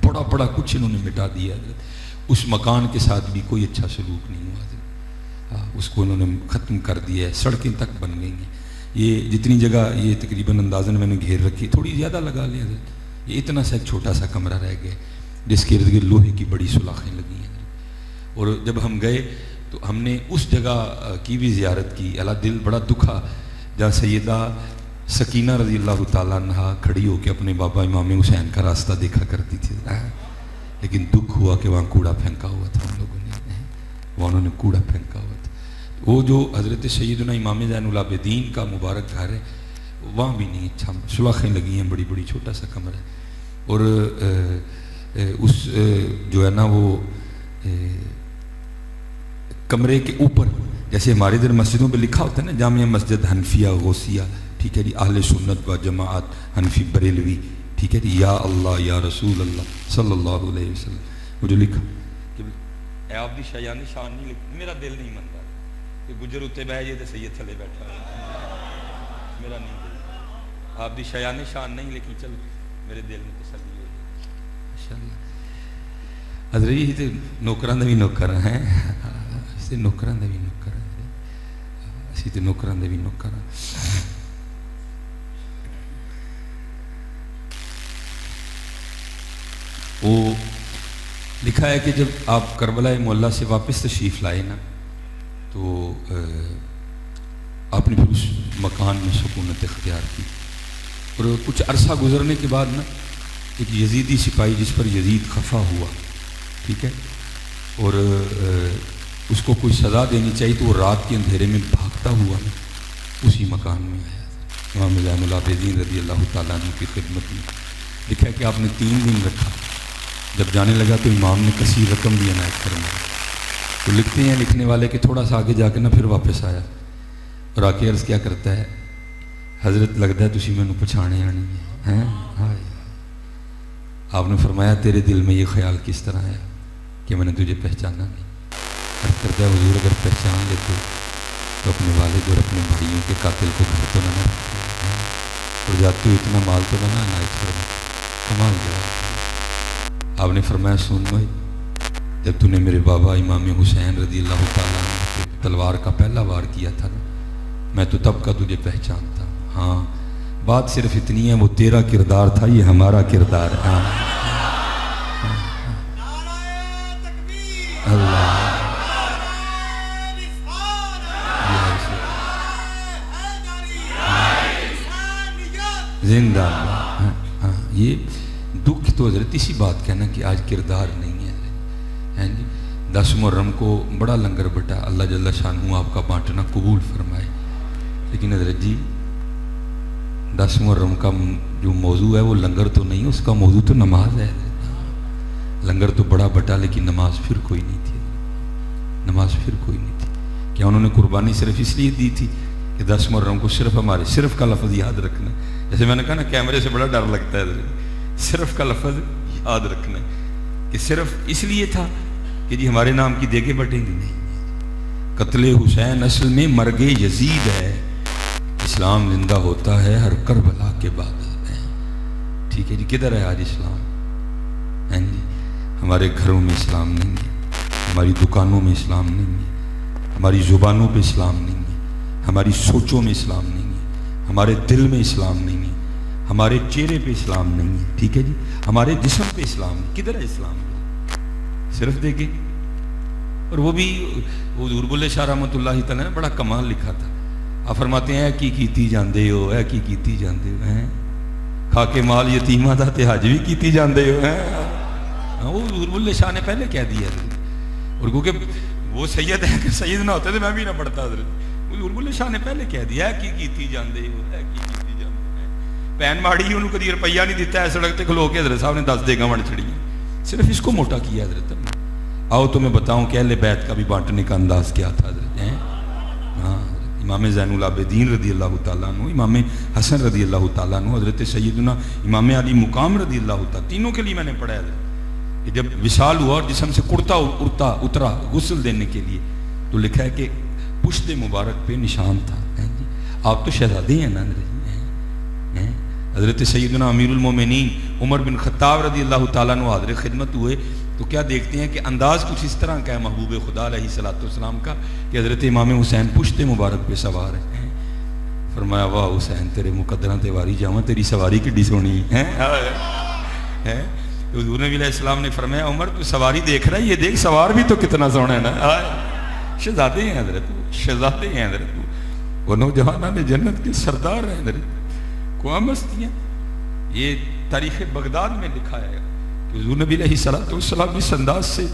بڑا بڑا کچھ انہوں نے مٹا دیا حضرت. اس مکان کے ساتھ بھی کوئی اچھا سلوک نہیں ہوا حضرت. اس کو انہوں نے ختم کر دیا ہے. سڑکیں تک بن گئی ہیں. یہ جتنی جگہ یہ تقریباً اندازاً میں نے گھیر رکھی تھوڑی زیادہ لگا لیں حضرت. یہ اتنا سا ایک چھوٹا سا کمرہ رہ گیا جس کے ارد گرد لوہے کی بڑی سلاخیں لگی ہیں. اور جب ہم گئے تو ہم نے اس جگہ کی بھی زیارت کی. اللہ دل بڑا دکھا جہاں سیدہ سکینہ رضی اللہ تعالیٰ عنہ کھڑی ہو کے اپنے بابا امام حسین کا راستہ دیکھا کرتی تھی. لیکن دکھ ہوا کہ وہاں کوڑا پھینکا ہوا تھا ہم لوگوں نے. وہاں انہوں نے کوڑا پھینکا ہوا تھا. وہ جو حضرت سیدنا امام زین العابدین کا مبارک گھر ہے وہاں بھی نہیں اچھا سلاخیں لگی ہیں بڑی بڑی چھوٹا سا کمرہ ہے. اور اس جو ہے نا وہ کمرے کے اوپر جیسے ہمارے ادھر مسجدوں پہ لکھا ہوتا ہے نا جامعہ مسجد حنفیہ غوثیہ. ٹھیک ہے جی اہل سنت و جماعت حنفی بریلوی. ٹھیک ہے جی یا اللہ یا رسول اللہ صلی اللہ علیہ وسلم. وہ جو لکھا اے آپ دی شایان شان نہیں لکھ میرا دل نہیں منتا کہ گجر اتنے بہ جائے تو سید تھلے بیٹھا میرا نہیں دل. آپ دی شایان شان نہیں لیکن چل میرے دل میں تسلی ہو جائے. ماشاءاللہ حضرت یہ تو نوکران دا بھی نوکر ہیں اسے نوکران دا بھی نوکر ہیں اسی تو نوکران دا بھی نوکر ہیں. وہ لکھا ہے کہ جب آپ کربلا مولا سے واپس تشریف لائے نا تو آپ نے پھر اس مکان میں سکونت اختیار کی. اور کچھ عرصہ گزرنے کے بعد نا ایک یزیدی سپاہی جس پر یزید خفا ہوا. ٹھیک ہے اور اس کو کوئی سزا دینی چاہیے تو وہ رات کے اندھیرے میں بھاگتا ہوا نا اسی مکان میں آیا امام زین العابدین رضی اللہ تعالیٰ عنہ کی خدمت میں. لکھا ہے کہ آپ نے 3 دن رکھا. جب جانے لگا تو امام نے کثیر رقم بھی عنایت کرنا. تو لکھتے ہیں لکھنے والے کہ تھوڑا سا آگے جا کے نا پھر واپس آیا اور آ کے عرض کیا کرتا ہے حضرت لگتا ہے تسی مینوں پچھانے آنی ہے. آپ نے فرمایا تیرے دل میں یہ خیال کس طرح آیا کہ میں نے تجھے پہچانا نہیں. عرض کرتا ہے حضور اگر پہچان لیتے تو اپنے والد اور اپنے بھائیوں کے قاتل کو گھر تو نہ رکھتے اور جاتے ہوئے اتنا مال تو نہ عنایت فرما. کمال جواب. آپ نے فرمایا سن جب تو نے میرے بابا امام حسین رضی اللہ تعالیٰ عنہ تلوار کا پہلا وار کیا تھا نا، میں تو تب کا تجھے پہچانتا ہوں. ہاں بات صرف اتنی ہے، وہ تیرا کردار تھا، یہ ہمارا کردار ہے. اللہ زندہ اللہ. یہ دکھ تو حضرت اسی بات کا نا کہ آج کردار نہیں ہے جی. 10 محرم کو بڑا لنگر بٹا، اللہ جل شانہ آپ کا بانٹنا قبول فرمائے. لیکن حضرت جی 10 محرم کا جو موضوع ہے وہ لنگر تو نہیں، اس کا موضوع تو نماز ہے. لنگر تو بڑا بٹا لیکن نماز پھر کوئی نہیں تھی. نماز پھر کوئی نہیں تھی. کیا انہوں نے قربانی صرف اس لیے دی تھی کہ 10 محرم کو صرف ہمارے صرف کا لفظ یاد رکھنا ہے؟ جیسے میں نے کہا نا کیمرے سے بڑا ڈر لگتا ہے، صرف کا لفظ یاد رکھنا ہے کہ صرف اس لیے تھا کہ جی ہمارے نام کی دیگیں بٹیں گی. نہیں، قتل حسین اصل میں مرگ یزید ہے. اسلام زندہ ہوتا ہے ہر کربلا کے بعد. ٹھیک ہے جی. کدھر ہے آج اسلام؟ ہیں جی ہمارے گھروں میں اسلام نہیں ہے، ہماری دکانوں میں اسلام نہیں ہے، ہماری زبانوں پہ اسلام نہیں ہے، ہماری سوچوں میں اسلام نہیں ہے، ہمارے دل میں اسلام نہیں ہے، ہمارے چہرے پہ اسلام نہیں ہے. ٹھیک ہے جی. ہمارے جسم پہ اسلام نہیں. کدھر ہے اسلام؟ صرف دیکھیں. اور وہ بھی حضور بلے شاہ رحمۃ اللہ تعالیٰ نے بڑا کمال لکھا تھا. آپ فرماتے ہیں کی کیتی جاندے ہو، اے کی کیتی جاندے ہو، ہیں کھا کے مال یتیمہ دا تے حج بھی کیتی جاندے ہو. ہیں وہ حضور بلے شاہ نے پہلے کہہ دیا. اور کیونکہ وہ سید ہے کہ سید نہ ہوتے تو میں بھی نہ پڑھتا. حضرت حضور بلے شاہ نے پہلے کہہ دیا کی کیتی جاندے ہو، اے کی کیتی جاندے ہو. پین ماڑی انہوں کدی روپیہ نہیں دیتا ہے، سڑک تے کھلو کے حضرت صاحب نے 10 دیگاں ونڈ چھڑی ہیں. صرف اس کو موٹا کیا حضرت. آؤ تمہیں بتاؤں کہ اہل بیت کا بھی بانٹنے کا انداز کیا تھا حضرت. ہاں امام زین العابدین رضی اللہ تعالیٰ عنہ، امام حسن رضی اللہ تعالیٰ عنہ، حضرت سیدنا امام علی مقام رضی اللہ تعالیٰ، تینوں کے لیے میں نے پڑھا ہے حضرت. جب وصال ہوا اور جسم سے کرتا اترا غسل دینے کے لیے تو لکھا ہے کہ پشت مبارک پہ نشان تھا. آپ تو شہزادے ہیں نا حضرت سیدنا امیر المومنین عمر بن خطاب رضی اللہ تعالیٰ عنہ حاضر خدمت ہوئے تو کیا دیکھتے ہیں کہ انداز کچھ اس طرح کا ہے محبوب خدا علیہ الصلوۃ والسلام کا کہ حضرت امام حسین پشت مبارک پہ سوار ہیں. فرمایا واہ حسین تیرے مقدراں تے واری جاواں، تیری سواری کڈی سونی ہے. حضور نبی علیہ السلام نے فرمایا عمر تو سواری دیکھ رہا ہے، یہ دیکھ سوار بھی تو کتنا سونا ہے نا. شہزادے ہیں حضرت، شہزادے ہیں حضرت، وہ نوجوانوں نے جنت کے سردار ہیں حضرت. کو مستیاں یہ تاریخ بغداد میں لکھا ہے کہ حضور نبی علیہ السلام اس انداز سے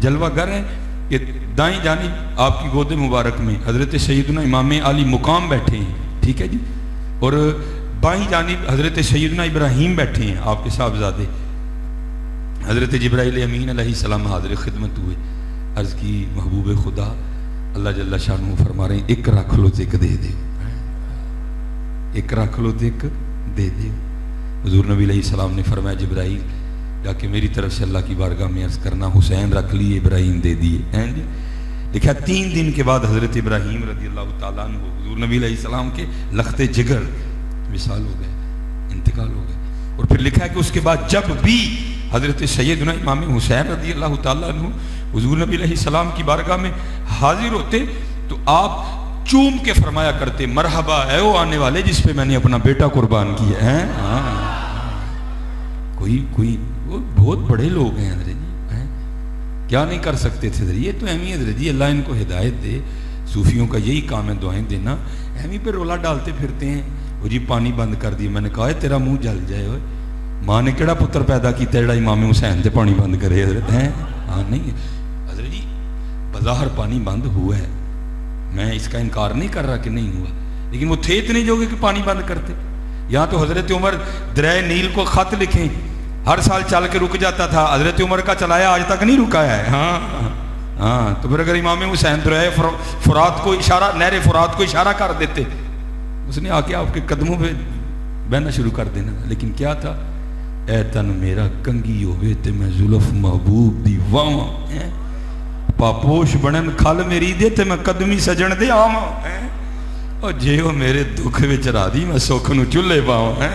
جلوہ گر ہیں کہ دائیں جانب آپ کی گود مبارک میں حضرت سیدنا امام علی مقام بیٹھے ہیں. ٹھیک ہے جی. اور بائیں جانب حضرت سیدنا ابراہیم بیٹھے ہیں، آپ کے صاحبزادے. حضرت جبرائیل امین علیہ السلام حاضر خدمت ہوئے. عرض کی محبوب خدا اللہ جل شانہ فرما رہے ہیں ایک رکھ لو تے ایک دے دے، ایک رکھ لو تے ایک دے دے. حضور نبی علیہ السلام نے فرمایا جبرائیل جا کے میری طرف سے اللہ کی بارگاہ میں عرض کرنا حسین رکھ لیے، ابراہیم دے دیے. لکھا 3 دن کے بعد حضرت ابراہیم رضی اللہ تعالیٰ عنہ حضور نبی علیہ السلام کے لخت جگر وصال ہو گئے، انتقال ہو گئے. اور پھر لکھا ہے کہ اس کے بعد جب بھی حضرت سیدنا امام حسین رضی اللہ تعالیٰ عنہ حضور نبی علیہ السلام کی بارگاہ میں حاضر ہوتے تو آپ چوم کے فرمایا کرتے مرحبا اے وہ آنے والے جس پہ میں نے اپنا بیٹا قربان کیا ہے. کوئی وہ بہت بڑے لوگ ہیں حضرت جی، کیا نہیں کر سکتے تھے حضرت. یہ تو اہمی حضرت جی، اللہ ان کو ہدایت دے. صوفیوں کا یہی کام ہے دعائیں دینا. اہمی پہ رولا ڈالتے پھرتے ہیں وہ جی پانی بند کر دیا. میں نے کہا ہے تیرا منہ جل جائے ہوئے، ماں نے کیڑا پتر پیدا کیتا جڑا امام حسین تے پانی بند کرے حضرت. ہاں نہیں حضرت جی بظاہر پانی بند ہوا ہے، میں اس کا انکار نہیں کر رہا کہ نہیں ہوا، لیکن وہ تھے اتنے جو کہ پانی بند کرتے. یہاں تو حضرت عمر دریائے نیل کو خط لکھیں، ہر سال چل کے رک جاتا تھا. حضرت عمر کا چلایا آج تک نہیں رکایا ہے. ہاں تو پھر اگر امام حسین دریائے فرات کو اشارہ، نہر فرات کو اشارہ کر دیتے، اس نے آ کے آپ کے قدموں پہ بہنا شروع کر دینا. لیکن کیا تھا، اے تن میرا کنگی ہوئے تے میں زلف محبوب دی واواں، پاپوش بنن کھل میری دے تے میں قدمی سجن دے آواں، اور جے وہ میرے دکھ وچ رادی میں سکھ نو چولہے پاواں.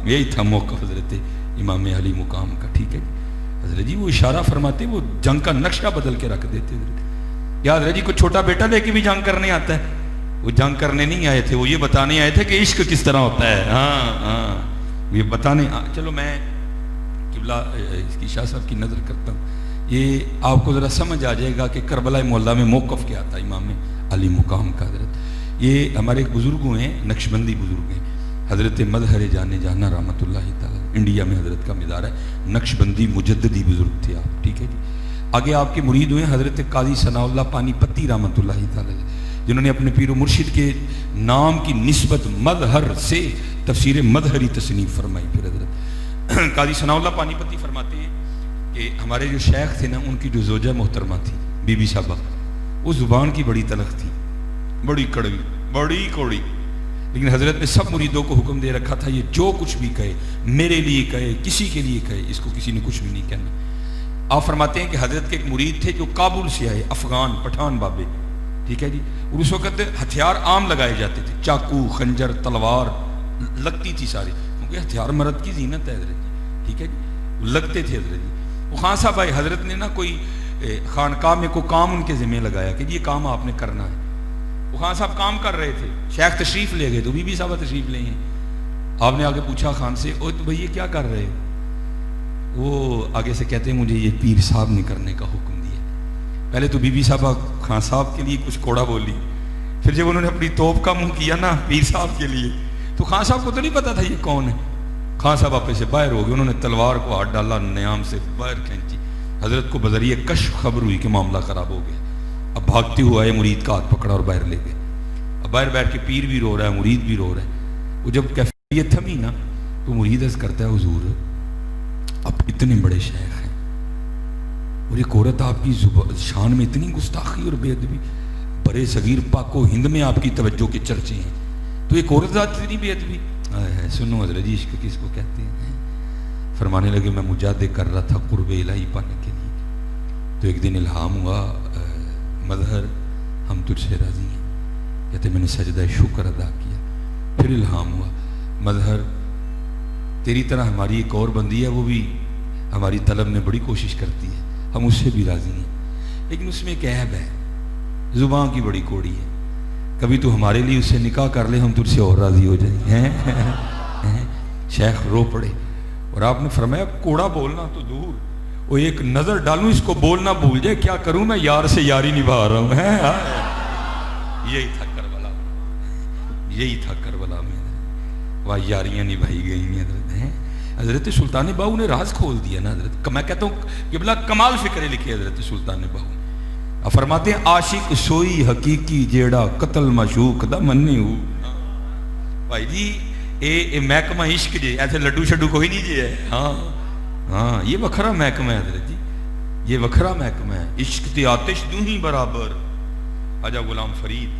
یہی تھا موقع حضرت امام علی مقام کا. ٹھیک ہے. حضرت جی وہ اشارہ فرماتے وہ جنگ کا نقشہ بدل کے رکھ دیتے حضرت. یا حضرت جی کوئی چھوٹا بیٹا لے کے بھی جنگ کرنے آتا ہے. وہ جنگ کرنے نہیں آئے تھے, وہ یہ بتانے آئے تھے کہ عشق کس طرح ہوتا ہے. یہ بتانے. چلو میں قبلہ اس کی شاہ صاحب کی نظر کرتا ہوں, یہ آپ کو ذرا سمجھ آ جائے گا کہ کربلا معلیٰ میں موقف کیا تھا امام علی مقام کا. حضرت یہ ہمارے ایک بزرگ ہیں, نقشبندی بزرگ ہیں, حضرت مظہر جانے جانا رحمۃ اللہ تعالیٰ, انڈیا میں حضرت کا مزار ہے. نقشبندی مجددی بزرگ تھے آپ, ٹھیک ہے جی. آگے آپ کے مرید ہوئے حضرت قاضی ثناء اللہ پانی پتی رحمۃ اللہ تعالیٰ, جنہوں نے اپنے پیر و مرشد کے نام کی نسبت مظہر سے تفسیر مظہری تصنیف فرمائی. پھر حضرت قاضی ثناء اللہ پانی پتی فرماتے ہیں کہ ہمارے جو شیخ تھے نا, ان کی جو زوجہ محترمہ تھی بی بی صاحبہ, وہ زبان کی بڑی تلخ تھی, بڑی کڑوی, بڑی کوڑی. لیکن حضرت نے سب مریدوں کو حکم دے رکھا تھا, یہ جو کچھ بھی کہے میرے لیے کہے, کسی کے لیے کہے, اس کو کسی نے کچھ بھی نہیں کہنا. آپ فرماتے ہیں کہ حضرت کے ایک مرید تھے جو کابل سے آئے, افغان پٹھان بابے, ٹھیک ہے جی. اور اس وقت ہتھیار عام لگائے جاتے تھے, چاقو خنجر تلوار لگتی تھی ساری, کیونکہ ہتھیار مرد کی زینت ہے حضرت جی, ٹھیک ہے جی. لگتے تھے حضرت جی. وہ خان صاحب آئے, حضرت نے نا کوئی خانقاہ میں کوئی کام ان کے ذمہ لگایا کہ یہ کام آپ نے کرنا ہے. وہ خان صاحب کام کر رہے تھے, شیخ تشریف لے گئے تو بی بی صاحبہ تشریف لے ہیں. آپ نے آگے پوچھا خان سے, او تو بھئی یہ کیا کر رہے ہو؟ وہ آگے سے کہتے ہیں مجھے یہ پیر صاحب نے کرنے کا حکم دیا. پہلے تو بی بی صاحبہ خان صاحب کے لیے کچھ کوڑا بولی, پھر جب انہوں نے اپنی توپ کا منہ کیا نا پیر صاحب کے لیے, تو خان صاحب کو تو نہیں پتا تھا یہ کون ہے. خان صاحب آپے سے باہر ہو گئے, انہوں نے تلوار کو ہاتھ ڈالا, نیام سے باہر کھینچی. حضرت کو بذریعہ کشف خبر ہوئی کہ معاملہ خراب ہو گیا. اب بھاگتے ہوا ہے, مرید کا ہاتھ پکڑا اور باہر لے گئے. اب باہر بیٹھ کے پیر بھی رو رہا ہے, مرید بھی رو رہا ہے. وہ جب کیفیت تھمی نا تو مرید عرض کرتا ہے, حضور اب اتنے بڑے شیخ ہیں اور ایک عورت آپ کی شان میں اتنی گستاخی اور بے ادبی, برے صغیر پاک و ہند میں آپ کی توجہ کے چرچے ہیں, تو ایک عورت ذات اتنی بے ادبی. سنو حضرت جی عشق کس کو کہتے ہیں. فرمانے لگے میں مجاہدے کر رہا تھا قرب الہی پانے کے لیے, تو ایک دن الہام ہوا, مظہر ہم تجھ سے راضی ہیں. کہتے میں نے سجدہ شکر ادا کیا. پھر الہام ہوا, مظہر تیری طرح ہماری ایک اور بندی ہے, وہ بھی ہماری طلب میں بڑی کوشش کرتی ہے, ہم اس سے بھی راضی ہیں, لیکن اس میں ایک عیب ہے, زبان کی بڑی کوڑی ہے. کبھی تو ہمارے لیے اس سے نکاح کر لے, ہم تجھ سے اور راضی ہو جائیں. شیخ رو پڑے اور آپ نے فرمایا کوڑا بولنا تو دور, وہ ایک نظر ڈالوں اس کو بولنا بھول جائے, کیا کروں میں یار سے یاری نبھا رہا ہوں. یہی تھا کربلا, یہی تھا کربلا میں, وہاں یاریاں نبھائی گئی ہیں. حضرت سلطان باہو نے راز کھول دیا نا حضرت. میں کہتا ہوں قبلہ کمال فکرے لکھے حضرت سلطان باہو. فرماتے ہیں عاشق سوئی حقیقی جیڑا قتل معشوق دا منی ہو. بھائی جی اے محکمہ عشق جی, ایسے لڈو شڈو کوئی نہیں جی ہے. ہاں یہ وکھرا محکمہ ہے حضرت جی, یہ وکھرا محکمہ ہے. عشق تے آتش دوں ہی برابر, خواجہ غلام فرید.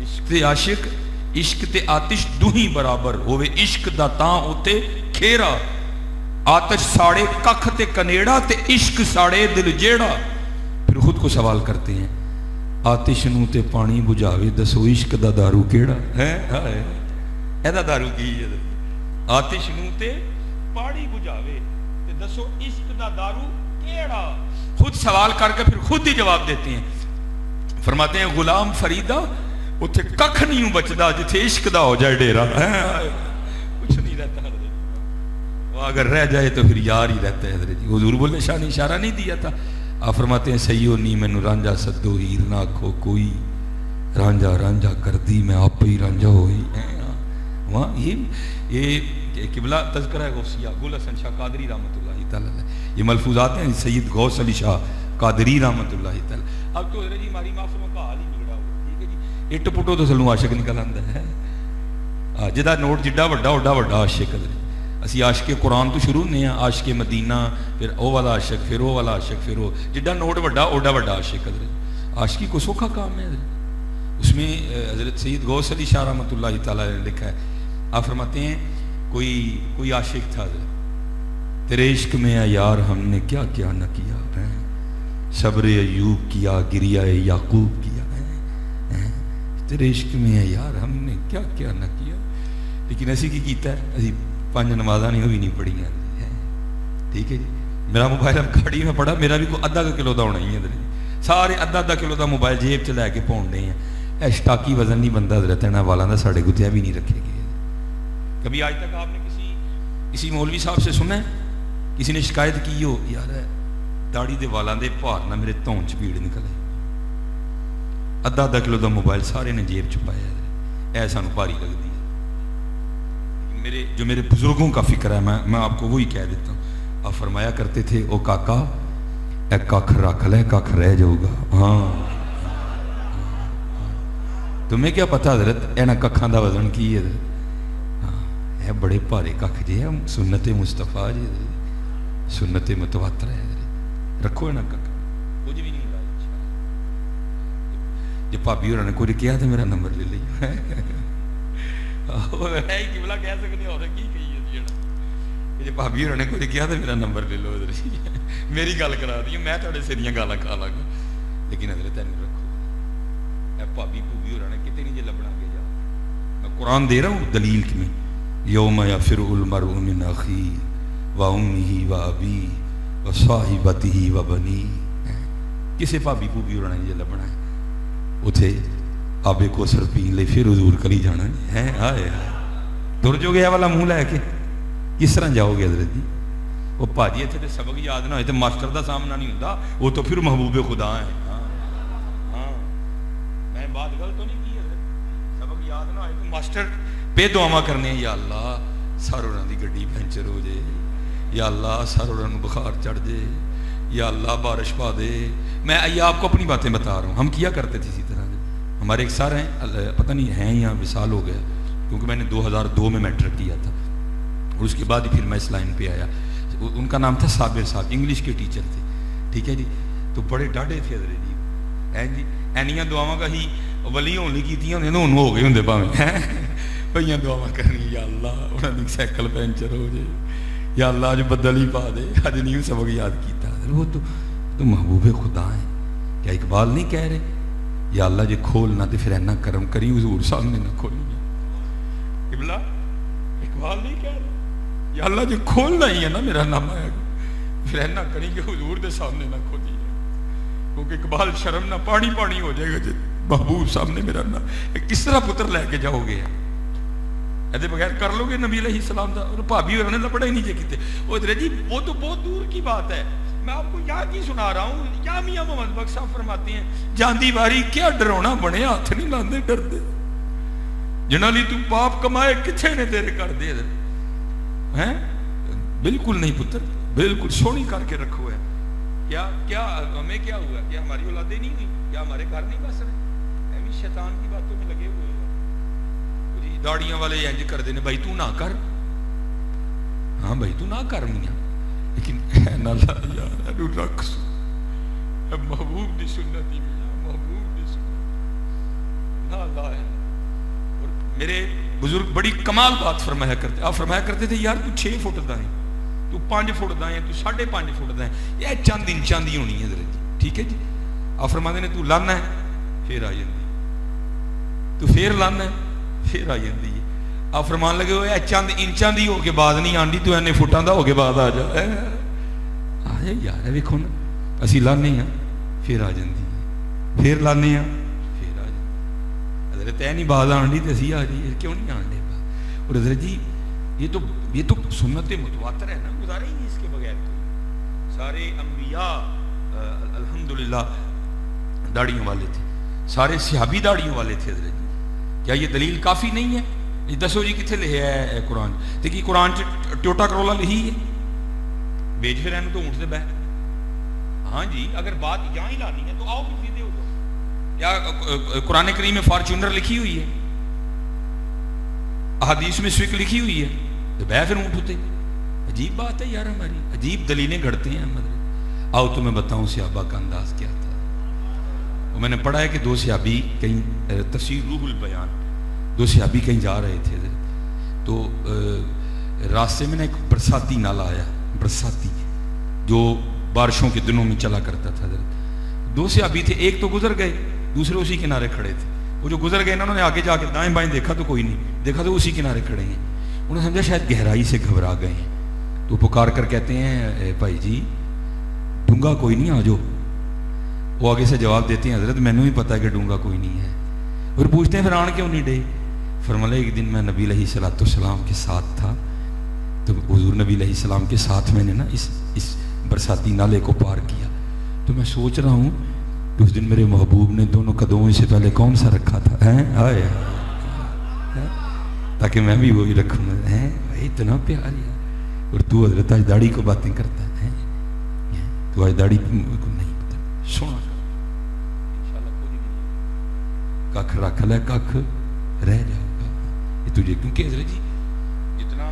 عشق تے عاشق, عشق تے آتش دوں ہی برابر ہوئے, عشق دا تاں ہوتے کھیرا, آتش ساڑے ککھ تے کنیڑا تے عشق ساڑے دل جیڑا. پھر خود کو سوال کرتے ہیں, آتش نو تے پانی بجھاوے دسو عشق دا دارو کیڑا ہے. ایدہ دارو کی ہے, آتش نو تے پانی بجھاوے تے دسو عشق دا دارو کیڑا. خود سوال کر کے پھر خود ہی جواب دیتے ہیں. فرماتے ہیں غلام فریدہ اتھے ککھ نہیں بچدا جتھے عشق دا ہو جائے ڈیرا, کچھ نہیں رہتا حضرت. وہ اگر رہ جائے تو پھر یار ہی رہتا ہے حضرت. حضور بولے شاہ نے اشارہ نہیں دیا تھا. آپ فرماتے ہیں سیو نی مینو رانجا سدو ہیر نہ آکھو کوئی, رانجا رانجا کر دی میں آپ ہی رانجا ہوئی. وہاں یہ قبلہ تذکرہ غوثیہ گل حسن شاہ قادری رحمۃ اللہ تعالیٰ, یہ ملفوظات ہیں سید غوث علی شاہ قادری رحمۃ اللہ تعالیٰ. اب تو حضرت جی ہماری معصوموں کا حال ہی بگڑا ہوا, ٹھیک ہے جی. اٹ پٹو تو سلوں عاشق نکل آتا ہے, جدا نوٹ جڈا وڈا اوڈا وڈا عاشق. اسی عاشق قرآن تو شروع ہونے ہیں, عاشق مدینہ, پھر او والا عاشق, پھر او والا عاشق, پھر او جڈا نوٹ وڈا اوڈا وڈا عاشق. حضرت عاشقی کو سوکھا کام ہے حضرت. اس میں حضرت سید غوث علی شاہ رحمۃ اللہ تعالیٰ نے لکھا ہے. آپ فرماتے ہیں کوئی عاشق تھا حضرت, تیرے عشق میں اے یار ہم نے کیا کیا نہ کیا, صبر ایوب کیا, گریہ یعقوب کیا, تیرے عشق میں اے یار ہم نے کیا کیا نہ کیا. لیکن ایسی کی کیتا ہے, ایسی 5 نمازاں نہیں ہوئی نہیں پڑھی ہیں, ٹھیک ہے جی. میرا موبائل اب گاڑی میں پڑا، میرا بھی کوئی ادھا کلو کا ہونا ہی ہے حضرت جی، سارے ادھا کلو کا موبائل جیب چ لے کے پاؤنڈے ہیں. اے شٹاکی وزن نہیں بنتا حضرت، انہاں والاں دا ساڑے گتیا بھی نہیں رکھے گئے. کبھی آج تک آپ نے کسی مولوی صاحب سے سنا ہے کسی نے شکایت کی ہو یار داڑھی دے والاں دے بھار نہ میرے تون چ پیڑ نکلے؟ ادھا کلو دا موبائل سارے نے جیب چ پایا ہے. اے سانو بھاری لگتی ہے. جو میرے بزرگوں کا فکر ہے میں آپ کو وہی کہہ دیتا ہوں. آپ فرمایا کرتے تھے او کاکا اے ککھ رکھ لے ککھ رہ جاؤ گا. ہاں تمہیں کیا پتا حضرت اینا ککھاں دا وزن کی ہے حضرت؟ اے بڑے بھارے ککھ جی ہم سنت مصطفیٰ جی سنت متواتر ہے حضرت، رکھو اینا ککھ کچھ بھی نہیں ہوگا. جب بھابی ہوراں نے کوئی کیا تو میرا نمبر لے لیا کبلا کہہ سکتے اور کی کہیے جب بھابی ہوراں نے کوئی کیا تو میرا نمبر لے لو حضرت، میری گل کرا دی میں تھوڑے سریاں گالاں کھا لاں گا. لیکن حضرت اینو رکھو. اے بھابی بھوبی ہوراں نے کتے نہیں جے لبنا کے جا. میں قرآن دے رہا ہوں دلیل کی میں یوم یفر المرء من اخیہ و امہ و ابیہ و صاحبتہ و بنیہ. کسے بھابی بھوبی ہوراں نے جے لبنا ہے اتھے آبے کو سر پین لے پھر حضور کلی جانا ہے. آئے دور جو گیا والا منہ لے کے کس طرح جاؤ گے حضرت جی؟ وہ پاجی اتنے تو سبق یاد نہ ہوئے تو ماسٹر دا سامنا نہیں ہوتا، وہ تو پھر محبوب خدا ہے. ہاں میں بات غلط تو نہیں کی حضرت، سبق یاد نہ ہوئے تو ماسٹر پہ دعا کرنے ہیں یا اللہ سر انہوں دی گڈی پینچر ہو جائے، یا اللہ سر انہوں بخار چڑھ جائے، یا اللہ بارش پا دے. میں یہ آپ کو اپنی باتیں بتا رہا ہوں. ہم کیا کرتے تھے اسی طرح. ہمارے ایک سر ہیں پتہ نہیں ہیں یا وصال ہو گیا کیونکہ میں نے 2002 میں میٹرک کیا تھا اور اس کے بعد ہی پھر میں اس لائن پہ آیا. ان کا نام تھا صابر صاحب، انگلش کے ٹیچر تھے. ٹھیک ہے جی. تو بڑے ڈاڈے تھے حضرت جی. ہیں جی اینیاں دعاواں کا ہی ولی ہونے کیتیاں ہوندے انہوں ہو گئے ہوندے پاویں بھائیاں دعاواں کرنی یا اللہ انہاں دی سائیکل پینچر ہو جائے، یا اللہ اج بدل ہی پا دے. اج نہیں سبق یاد کیتا. وہ تو محبوب خدا ہیں. کیا اقبال نہیں کہہ رہے یا اللہ جے کھولنا تو پھر اینا کرم کری حضور سامنے نہ کھولی. قبلہ اقبال نہیں کہہ رہے یا اللہ جے کھولنا ہی ہے نا میرا نام آیا پھر اینا کری کہ حضور دے سامنے نہ کھولی. کیونکہ اقبال شرم نہ پانی پانی ہو جائے گا جی محبوب سامنے میرا نام. کس طرح پتر لے کے جاؤ گے؟ ایسے بغیر کر لو گے نبی علیہ السلام دا؟ اور بھابی ہوراں نے لبڑا ہی نہیں جے کیتے. وہ ادھر جی وہ تو بہت دور کی بات ہے. میں آپ کو یہاں کی سنا رہا ہوں. یا میاں محمد بخش صاحب فرماتے ہیں جاندی واری کیا ڈرونا بنے ہاتھ نہیں لاندے ڈردے جنہاں لی تو پاپ کمائے کچھے نے تیرے کر دے ہیں. بالکل نہیں پتر، بالکل سونی کر کے رکھو ہے. کیا ہمیں کیا ہوا؟ کیا ہماری اولادیں نہیں ہوئی؟ کیا ہمارے گھر نہیں بس رہے؟ ایویں شیطان کی باتوں میں لگے ہوئے جی. داڑیاں والے انج کر دے نے بھائی تو نہ کر. ہاں بھائی تو نہ کر میاں، لیکن نہ لا یار رکھ محبوب دی سنت ہی محبوب دی سنت نہ لا. اور میرے بزرگ بڑی کمال بات فرمایا کرتے. آپ فرمایا کرتے تھے یار تو 6 فٹ دا ہے، تو 5 فٹ دا ہے، تو 5.5 فٹ دا ہے، یہ چند انچاں دی ہونی ہے حضرت جی. ٹھیک ہے جی. آپ فرماتے نے تو لانا ہے پھر آ جاندی، تو پھر لانا ہے پھر آ جاندی ہے. آپ فرمان لگے ہوئے چند انچاں دی ہو کے بعد نہیں آندی، تو اینے فٹاں دا ہو کے بعد آ جا. آ جائے یار ویکھو نا اسی لانے ہیں پھر آ جاندی ہے، پھر لانے ہیں پھر آ جاندی. حضرت اے نہیں بعد آن دی تے اسی آ جائیے، کیوں نہیں آن دے؟ اور حضرت جی یہ تو سنت متواتر ہے نا، گزارے ہی نہیں اس کے بغیر. کوئی سارے انبیاء الحمدللہ داڑھیوں والے تھے، سارے صحابی داڑھیوں والے تھے. حضرت جی کیا یہ دلیل کافی نہیں ہے؟ دسو جی کتنے لکھا ہے قرآن؟ دیکھیے قرآن ٹوٹا کرولا لکھی ہے بیچ پھر اینو تو اونٹ سے بہ. ہاں جی اگر بات یہاں ہی لانی ہے تو آؤ بھی سیدھے ہو جاؤ. کیا قرآن کریم میں فارچونر لکھی ہوئی ہے؟ احادیث میں سوئک لکھی ہوئی ہے تو بہ پھر اونٹ ہوتے. عجیب بات ہے یار، ہماری عجیب دلیلیں گھڑتے ہیں. آؤ تو میں بتاؤں صحابہ کا انداز کیا تھا. وہ میں نے پڑھا ہے کہ 2 صحابی کہیں تفسیر روح البیان 2 صحابی کہیں جا رہے تھے تو راستے میں نا ایک برساتی نالا آیا، برساتی جو بارشوں کے دنوں میں چلا کرتا تھا. 2 صحابی تھے، ایک تو گزر گئے، دوسرے اسی کنارے کھڑے تھے. وہ جو گزر گئے انہوں نے آگے جا کے دائیں بائیں دیکھا تو کوئی نہیں دیکھا، تو اسی کنارے کھڑے ہیں. انہوں نے سمجھا شاید گہرائی سے گھبرا گئے ہیں، تو پکار کر کہتے ہیں بھائی جی ڈونگا کوئی نہیں, آ جاؤ. وہ آگے سے جواب دیتے ہیں حضرت میں نے بھی پتا ہے کہ ڈونگا کوئی نہیں ہے. اور پوچھتے ہیں پھر آن کیوں نہیں ڈے؟ فرمایا ایک دن میں نبی علیہ السلام کے ساتھ تھا, تو حضور نبی علیہ السلام کے ساتھ میں نے نا اس برساتی نالے کو پار کیا, تو میں سوچ رہا ہوں کہ اس دن میرے محبوب نے دونوں قدموں سے پہلے کون سا رکھا تھا, آئے تاکہ میں بھی وہی رکھوں. اتنا پیار ہے. اور تو حضرت آج داڑھی کو باتیں کرتا ہے, تو آج داڑھی کو نہیں پتا. سونا کھ رکھ لے, کھ رہ جائے گا یہ تجھے, کیونکہ حضرت جی جتنا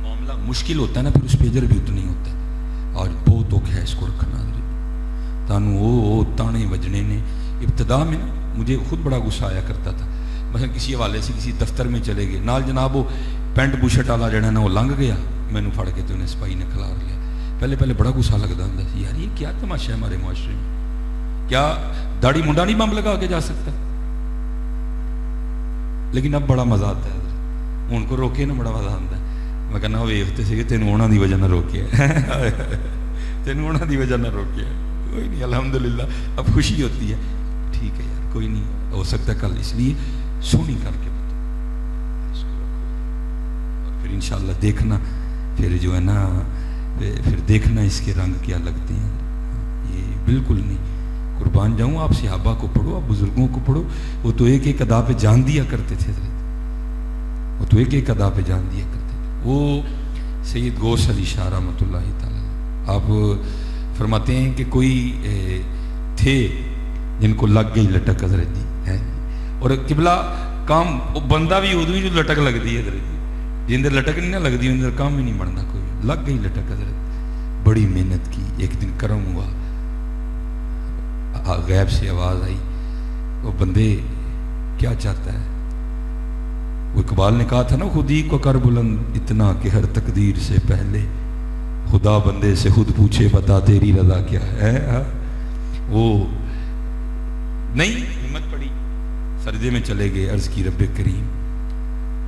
معاملہ مشکل ہوتا ہے نا پھر اس پہ اجر بھی اتنا ہی ہوتا ہے. آج بہت اوکھا ہے اس کو رکھنا. تانوں وہ تانے بجنے نے ابتدا میں مجھے خود بڑا غصہ آیا کرتا تھا. مثلا کسی حوالے سے کسی دفتر میں چلے گئے, نال جناب وہ پینٹ بوشٹ والا جڑا نا وہ لنگ گیا, مینوں پھڑ کے تو انہیں سپاہی نے کھلار لیا. پہلے بڑا غصہ لگتا ہوں سی, یار یہ کیا تماشا ہے ہمارے معاشرے میں, کیا داڑھی منڈا نہیں بم لگا کے جا سکتا؟ لیکن اب بڑا مزہ آتا ہے. ہوں کو روکے نا بڑا مزہ آتا ہے. میں کہنا وہ ویختے سے تینوں انہوں دی وجہ نہ روکے, تینوں انہوں دی وجہ نہ روکے. کوئی نہیں, الحمدللہ اب خوشی ہوتی ہے. ٹھیک ہے یار, کوئی نہیں, ہو سکتا ہے کل, اس لیے سونی کر کے بتا اس کو رکھو. اور پھر انشاءاللہ دیکھنا, پھر جو ہے نا پھر دیکھنا اس کے رنگ کیا لگتے ہیں. یہ بالکل نہیں, قربان جاؤں. آپ صحابہ کو پڑھو, آپ بزرگوں کو پڑھو, وہ تو ایک ایک ادا پہ جان دیا کرتے تھے. وہ تو ایک ایک ادا پہ جان دیا کرتے تھے. وہ سید غوث علی شاہ رحمۃ اللہ تعالی, آپ فرماتے ہیں کہ کوئی تھے جن کو لگ گئی لٹک حضرت جی ہے, اور قبلہ کام بندہ بھی ادو ہی جو لٹک لگتی ہے حضرت جی, جن دیر لٹک نہیں نہ لگتی ان دیر کام ہی نہیں بنتا. کوئی لگ گئی لٹک حضرت, بڑی محنت کی. ایک دن کرم ہوا, غیب سے آواز آئی, وہ بندے کیا چاہتا ہے؟ وہ اقبال نے کہا تھا نا, خودی کو کر بلند اتنا کہ ہر تقدیر سے پہلے خدا بندے سے خود پوچھے بتا تیری رضا کیا ہے. وہ نہیں ہمت پڑی, سرجے میں چلے گئے, عرض کی رب کریم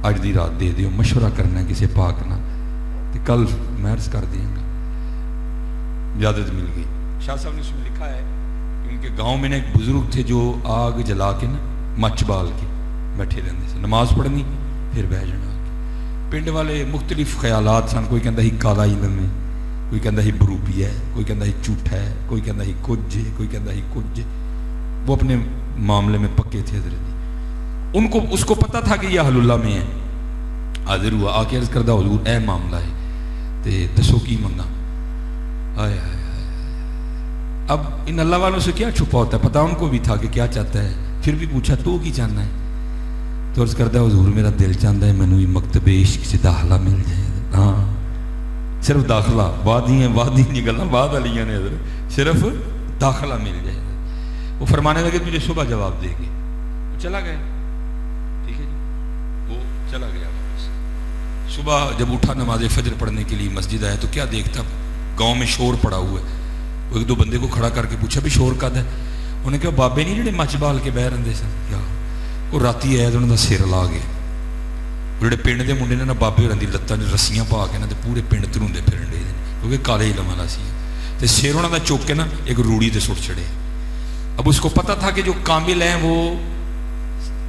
اج دی رات دے دیو, مشورہ کرنا ہے کسی پاک نہ, تو کل میں عرض کر دیں گا. اجازت مل گئی. شاہ صاحب نے اس میں لکھا ہے کہ ان کے گاؤں میں نے ایک بزرگ تھے جو آگ جلا کے نا مچ بال کے بیٹھے رہتے سے, نماز پڑھنی پھر بہ جانا. پنڈ والے مختلف خیالات سن, کوئی کہندا ہی کالا علم ہے, کوئی کہندا ہی بروپی ہے, کوئی کہندا ہی جھوٹا ہے, کوئی کہندا ہی کچھ ہے, کوئی کہندا ہی کچھ ہے. وہ اپنے معاملے میں پکے تھے حضرت. ان کو اس کو پتہ تھا کہ یہ اہل اللہ میں ہے. حاضر ہوا, آ کے عرض کردہ حضور اے معاملہ ہے تے دسو کی منگا. آئے آئے اب ان اللہ والوں سے کیا چھپا ہوتا ہے, پتہ ان کو بھی تھا کہ کیا چاہتا ہے. پھر بھی پوچھا تو کی چاہنا ہے؟ تو عرض کردہ حضور میرا دل چاہتا ہے مینوں مکتب عشق سے داخلہ مل جائے. ہاں صرف داخلہ, بعد ہی ہیں, بعد ہی نہیں گلنا بعد والی نے حضرت, صرف داخلہ مل جائے. وہ فرمانے لگے تجھے صبح جواب دے گے. وہ چلا گیا. ٹھیک ہے جی, وہ چلا گیا. صبح جب اٹھا نماز فجر پڑھنے کے لیے مسجد آیا تو کیا دیکھتا, گاؤں میں شور پڑا ہوا ہے. وہ ایک دو بندے کو کھڑا کر کے پوچھا بھی شور کد ہے؟ انہیں کہا بابے نہیں جڑے مچ بال کے بہ رہے سن, کیا وہ راتی آیا تو انہوں کا سر لا گیا. جڑے پنڈ کے منڈے نے نا بابے ہوراں دی لتاں رسیاں پا کے نا پورے پنڈ تروندے پھرن ڈے, کیونکہ کالے علم والا سی. تے سر انہوں کا چوک کے نا ایک روڑی تے سٹ چڑے. اب اس کو پتہ تھا کہ جو کامل ہیں وہ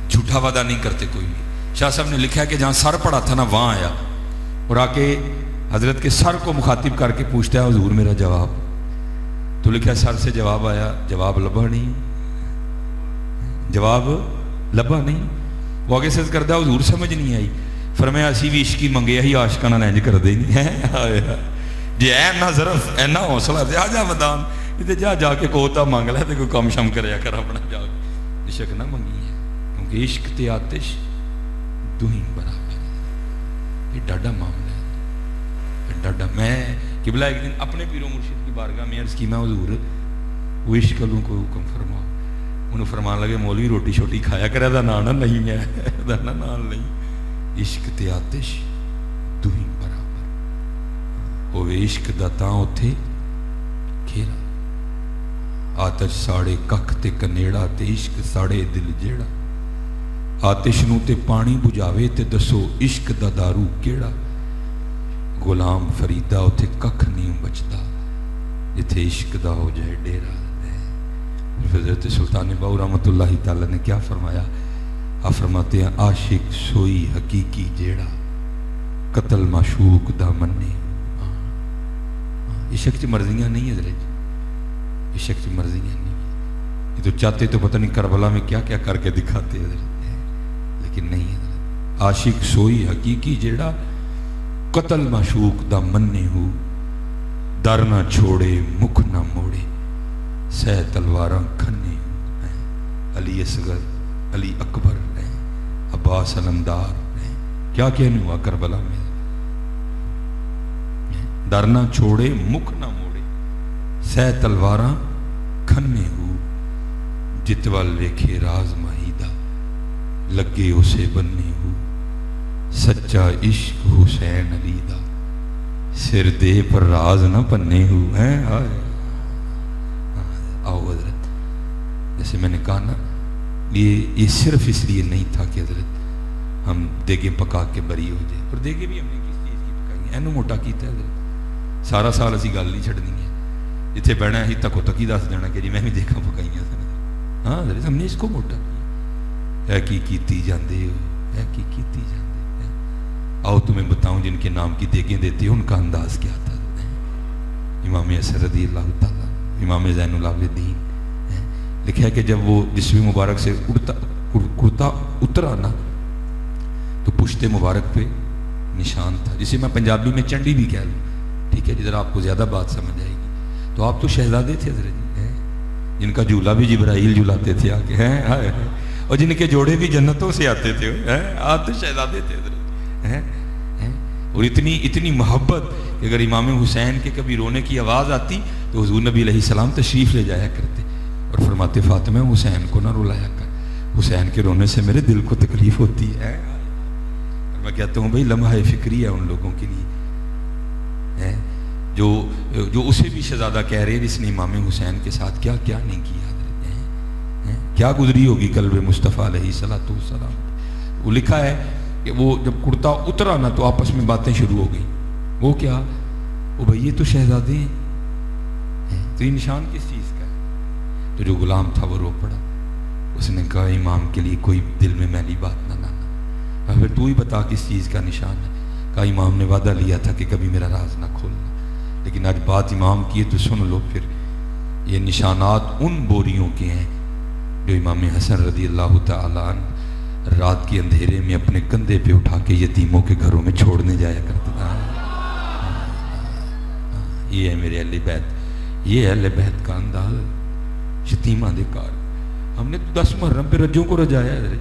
جھوٹا وعدہ نہیں کرتے کوئی بھی. شاہ صاحب نے لکھا کہ جہاں سر پڑا تھا نا وہاں آیا اور آ کے حضرت کے سر کو مخاطب کر کے پوچھتا ہے حضور میرا جواب. تو لکھا سر سے جواب آیا, جواب لبا نہیں, جواب لبا نہیں. وہ آگے سے کردہ حضور سمجھ نہیں آئی. فرمایا اسی بھی عشقی منگے ہی عاشقاں نال انج کردے نہیں ہے. جی اینا ظرف اینا حوصلہ دے, آ جا ودان تے جا کے کوتا مانگ لے تے کوئی کم شم کریا کر اپنا جا کے. عشق نہ منگی ہے کیونکہ عشق تے آتش دوہیں برابر ہے. یہ ڈاڈا معاملہ ہے, ڈاڈا. میں قبلہ ایک دن اپنے پیر و مرشد کی بارگاہ میں عرض کی, میں حضور وہ عشق لوں کوئی حکم فرماؤ. انہوں فرمان لگے مولوی روٹی شوٹی کھایا کرے دا نانا نہیں ہے, دا نان نہیں. عشق تے آتش دوہیں برابر ہوئے. عشق دا تاں اتھے کھیرا, آتش ساڑے ککھ تے کنیڑا تے عشق ساڑے دل جیڑا. آتش نو تے پانی بجاوے تے دسو عشق دا دارو کیڑا. غلام فریدا اتھے ککھ نہیں بچدا جتھے عشق دا ہو جائے ڈیرا. حضرت سلطان باؤ رحمۃ اللہ تعالی نے کیا فرمایا؟ آپ فرماتے ہیں عاشق سوئی حقیقی جیڑا قتل معشوق دا مننے. عشق چ مرضیاں نہیں حضرت، عشق چ مرضیاں نہیں. یہ تو چاہتے تو پتہ نہیں کربلا میں کیا کیا کر کے دکھاتے حضرت، لیکن نہیں حضرت. عاشق سوئی حقیقی جیڑا قتل معشوق دا مننے ہو، در نہ چھوڑے مکھ نہ موڑے سہ تلواراں کھنے. علی اصغر، علی اکبر، عباس علمدار، کیا کہنے ہوا کربلا میں. در نہ چھوڑے مکھ نہ موڑے سہ تلواراں کھنے ہو، جتوال ویکھے راز ماہیدہ لگے اسے بننے ہو. سچا عشق حسین علی دا سر دے پر راز نہ پنے ہو. آؤ حضرت، جیسے میں نے کہا نا، یہ صرف اس لیے نہیں تھا کہ حضرت ہم دیگیں پکا کے بری ہو جائے. اور دیگیں بھی ہم نے کس چیز کی پکائی ہیں؟ اینو موٹا کیتا ہے حضرت. سارا سال اسی گل نہیں چھڑنی ہے، جتھے بہنا ہی تک تک ہی دس دینا کہ جی میں بھی دیکھا پکائی ہیں. ہاں حضرت ہم نے اس کو موٹا کیا. ہے کی کیتی جاندے ہو، ہے کی کیتی جاندے. آؤ تمہیں بتاؤں جن کے نام کی دیگیں دیتے ہیں ان کا انداز کیا تھا. امام حسن رضی اللہ تعالیٰ، امام زین العابدین، لکھا ہے کہ جب وہ جسم مبارک سے کرتا اترا نا تو پشت مبارک پہ نشان تھا، جسے میں پنجابی میں چنڈی بھی کہہ لوں. ٹھیک ہے جدھر آپ کو زیادہ بات سمجھ آئے گی. تو آپ تو شہزادے تھے حضرت جی، جن کا جھولا بھی جبرائیل جھولاتے تھے آ کے، اور جن کے جوڑے بھی جنتوں سے آتے تھے. آپ تو شہزادے تھے حضرت. اور اتنی محبت کہ اگر امام حسین کے کبھی رونے کی آواز آتی تو حضور نبی علیہ السلام تشریف لے جایا کرتے اور فرماتے فاطمہ حسین کو نہ رلایا کر، حسین کے رونے سے میرے دل کو تکلیف ہوتی ہے. اور میں کہتا ہوں بھائی لمحہ فکری ہے ان لوگوں کے لیے جو اسے بھی شہزادہ کہہ رہے ہیں جس نے امام حسین کے ساتھ کیا کیا نہیں کیا. کیا گزری ہوگی قلب مصطفیٰ علیہ السلام. وہ لکھا ہے کہ وہ جب کرتا اترا نا تو آپس میں باتیں شروع ہو گئی. وہ کیا؟ وہ بھائی یہ تو شہزادے ہیں، تو یہ نشان کس چیز کا ہے؟ تو جو غلام تھا وہ رو پڑا. اس نے کہا امام کے لیے کوئی دل میں میلی بات نہ لانا. پھر تو ہی بتا کس چیز کا نشان ہے. کہا امام نے وعدہ لیا تھا کہ کبھی میرا راز نہ کھولنا، لیکن آج بات امام کی ہے تو سن لو. پھر یہ نشانات ان بوریوں کے ہیں جو امام حسن رضی اللہ تعالیٰ عنہ رات کے اندھیرے میں اپنے کندھے پہ اٹھا کے یتیموں کے گھروں میں چھوڑنے جایا کرتے تھا. یہ ہے میرے اہل بیت، یہ ہے اہل بیت کا انداز. یتیماں دے کار ہم نے تو 10 محرم پہ رجوں کو رجایا ہے.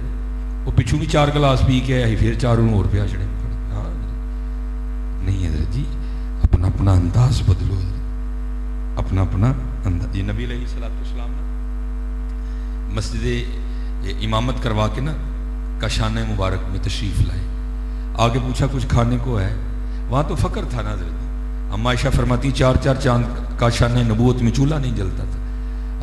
وہ پچھوں بھی 4 گلاس پی کے آئی پھر 4 اور پہ آچڑے. نہیں حضرت جی، اپنا اپنا انداز بدلو حضرت، اپنا اپنا انداز. یہ نبی علیہ السلام نے مسجد امامت کروا کے نا کاشانہ مبارک میں تشریف لائے. آگے پوچھا کچھ کھانے کو ہے؟ وہاں تو فقر تھا نا حضرت. اما عائشہ فرماتی 4 چاند کاشانہ نبوت میں چولہا نہیں جلتا تھا.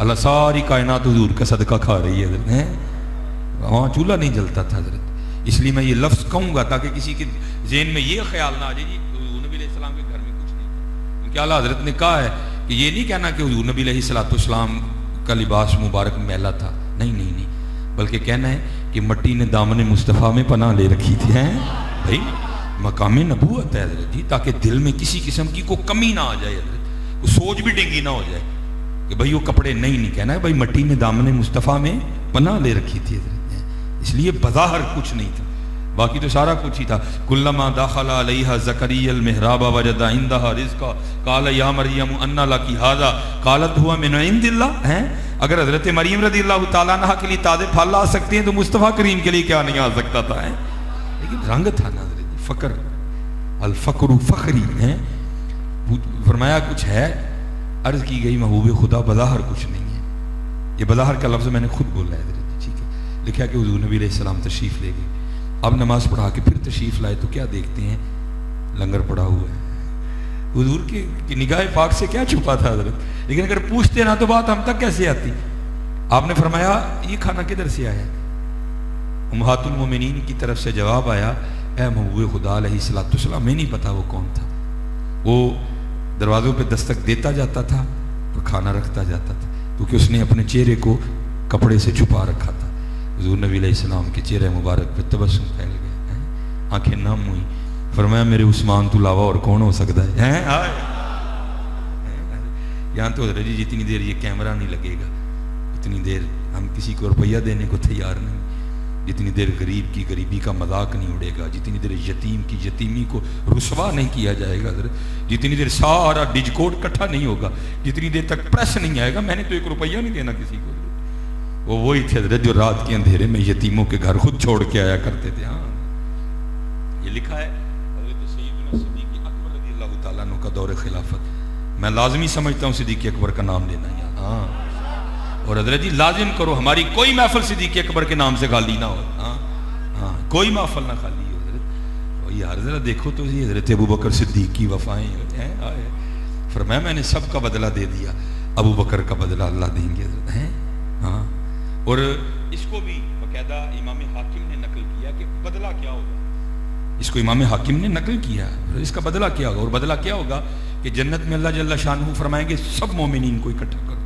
اللہ ساری کائنات حضور کا صدقہ کھا رہی ہے حضرت. وہاں چولہا نہیں جلتا تھا حضرت. اس لیے میں یہ لفظ کہوں گا تاکہ کسی کے ذہن میں یہ خیال نہ آ جائے جی نبی علیہ السلام کے گھر میں کچھ نہیں تھا. کیونکہ اعلیٰ حضرت نے کہا ہے کہ یہ نہیں کہنا کہ حضور نبی علیہ السلام کا لباس مبارک میلا تھا. نہیں، بلکہ کہنا ہے کہ مٹی نے دامن مصطفیٰ میں پناہ لے رکھی تھی. بھائی مقام نبوت ہے حضرت جی، تاکہ دل میں کسی قسم کی کوئی کمی نہ آ جائے حضرت، کوئی سوچ بھی ڈنگی نہ ہو جائے کہ بھائی وہ کپڑے نہیں کہنا ہے بھائی مٹی نے دامن مصطفیٰ میں پناہ لے رکھی تھی حضرت. اس لیے بظاہر کچھ نہیں تھا، باقی تو سارا کچھ ہی تھا. کلما دخل علیہا زکریا المحراب وجد عندها رزقا قال یا مریم ان لک ھذا قالت هو من عند اللہ. اگر حضرت مریم رضی اللہ تعالیٰ عنہ کے لیے تازے پھل آ سکتے ہیں تو مصطفیٰ کریم کے لیے کیا نہیں آ سکتا تھا. لیکن رنگ تھا نا حضرت، فقر، الفقر فخری ہے. فرمایا کچھ ہے، عرض کی گئی محبوب خدا بظاہر کچھ نہیں ہے. یہ بظاہر کا لفظ میں نے خود بولا ہے حضرت. ٹھیک ہے، لکھا کہ حضور نبی علیہ السلام تشریف لے گئے. اب نماز پڑھا کے پھر تشریف لائے تو کیا دیکھتے ہیں؟ لنگر پڑا ہوا ہے. حضور کی نگاہ پاک سے کیا چھپا تھا حضرت. لیکن اگر پوچھتے نا تو بات ہم تک کیسے آتی. آپ نے فرمایا یہ کھانا کدھر سے آیا؟ امہات المومنین کی طرف سے جواب آیا، اے محبوب خدا علیہ السلام، میں نہیں پتا وہ کون تھا. وہ دروازوں پہ دستک دیتا جاتا تھا اور کھانا رکھتا جاتا تھا، کیونکہ اس نے اپنے چہرے کو کپڑے سے چھپا رکھا تھا۔ حضور نبی علیہ السلام کے چہرے مبارک پہ تبسم پھیل گئے، آنکھیں نم ہوئی، فرمایا میرے عثمان تو علاوہ اور کون ہو سکتا ہے؟ یہاں تو حضرت جی جتنی دیر یہ کیمرہ نہیں لگے گا اتنی دیر ہم کسی کو روپیہ دینے کو تیار نہیں، جتنی دیر غریب کی غریبی کا مذاق نہیں اڑے گا، جتنی دیر یتیم کی یتیمی کو رسوا نہیں کیا جائے گا حضرت، جتنی دیر سارا ڈیج کوڈ کٹھا نہیں ہوگا، جتنی دیر تک پریس نہیں آئے گا، میں نے تو ایک روپیہ نہیں دینا کسی کو۔ وہ وہی تھے حضرت جو رات کے اندھیرے میں یتیموں کے گھر خود چھوڑ کے آیا کرتے تھے۔ ہاں یہ لکھا ہے حضرت سیدنا صدیق اکبر رضی اللہ تعالیٰ عنہ کا دور خلافت، میں لازمی سمجھتا ہوں صدیق اکبر کا نام لینا یہاں۔ ہاں اور حضرت جی لازم کرو ہماری کوئی محفل صدیق اکبر کے نام سے خالی نہ ہو، ہاں ہاں کوئی محفل نہ خالی ہو حضرت۔ یار ذرا دیکھو تو حضرت ابو بکر صدیق کی وفائیں ہیں، فرمایا میں نے سب کا بدلہ دے دیا، ابو بکر کا بدلہ اللہ دیں گے حضرت ہیں۔ ہاں اور اس کو بھی باقاعدہ امام حاکم نے نقل کیا کہ بدلہ کیا ہوگا، اس کو امام حاکم نے نقل کیا، اس کا بدلہ کیا ہوگا، اور بدلہ کیا ہوگا کہ جنت میں اللہ جل شانہ فرمائیں گے سب مومنین کو اکٹھا کرو،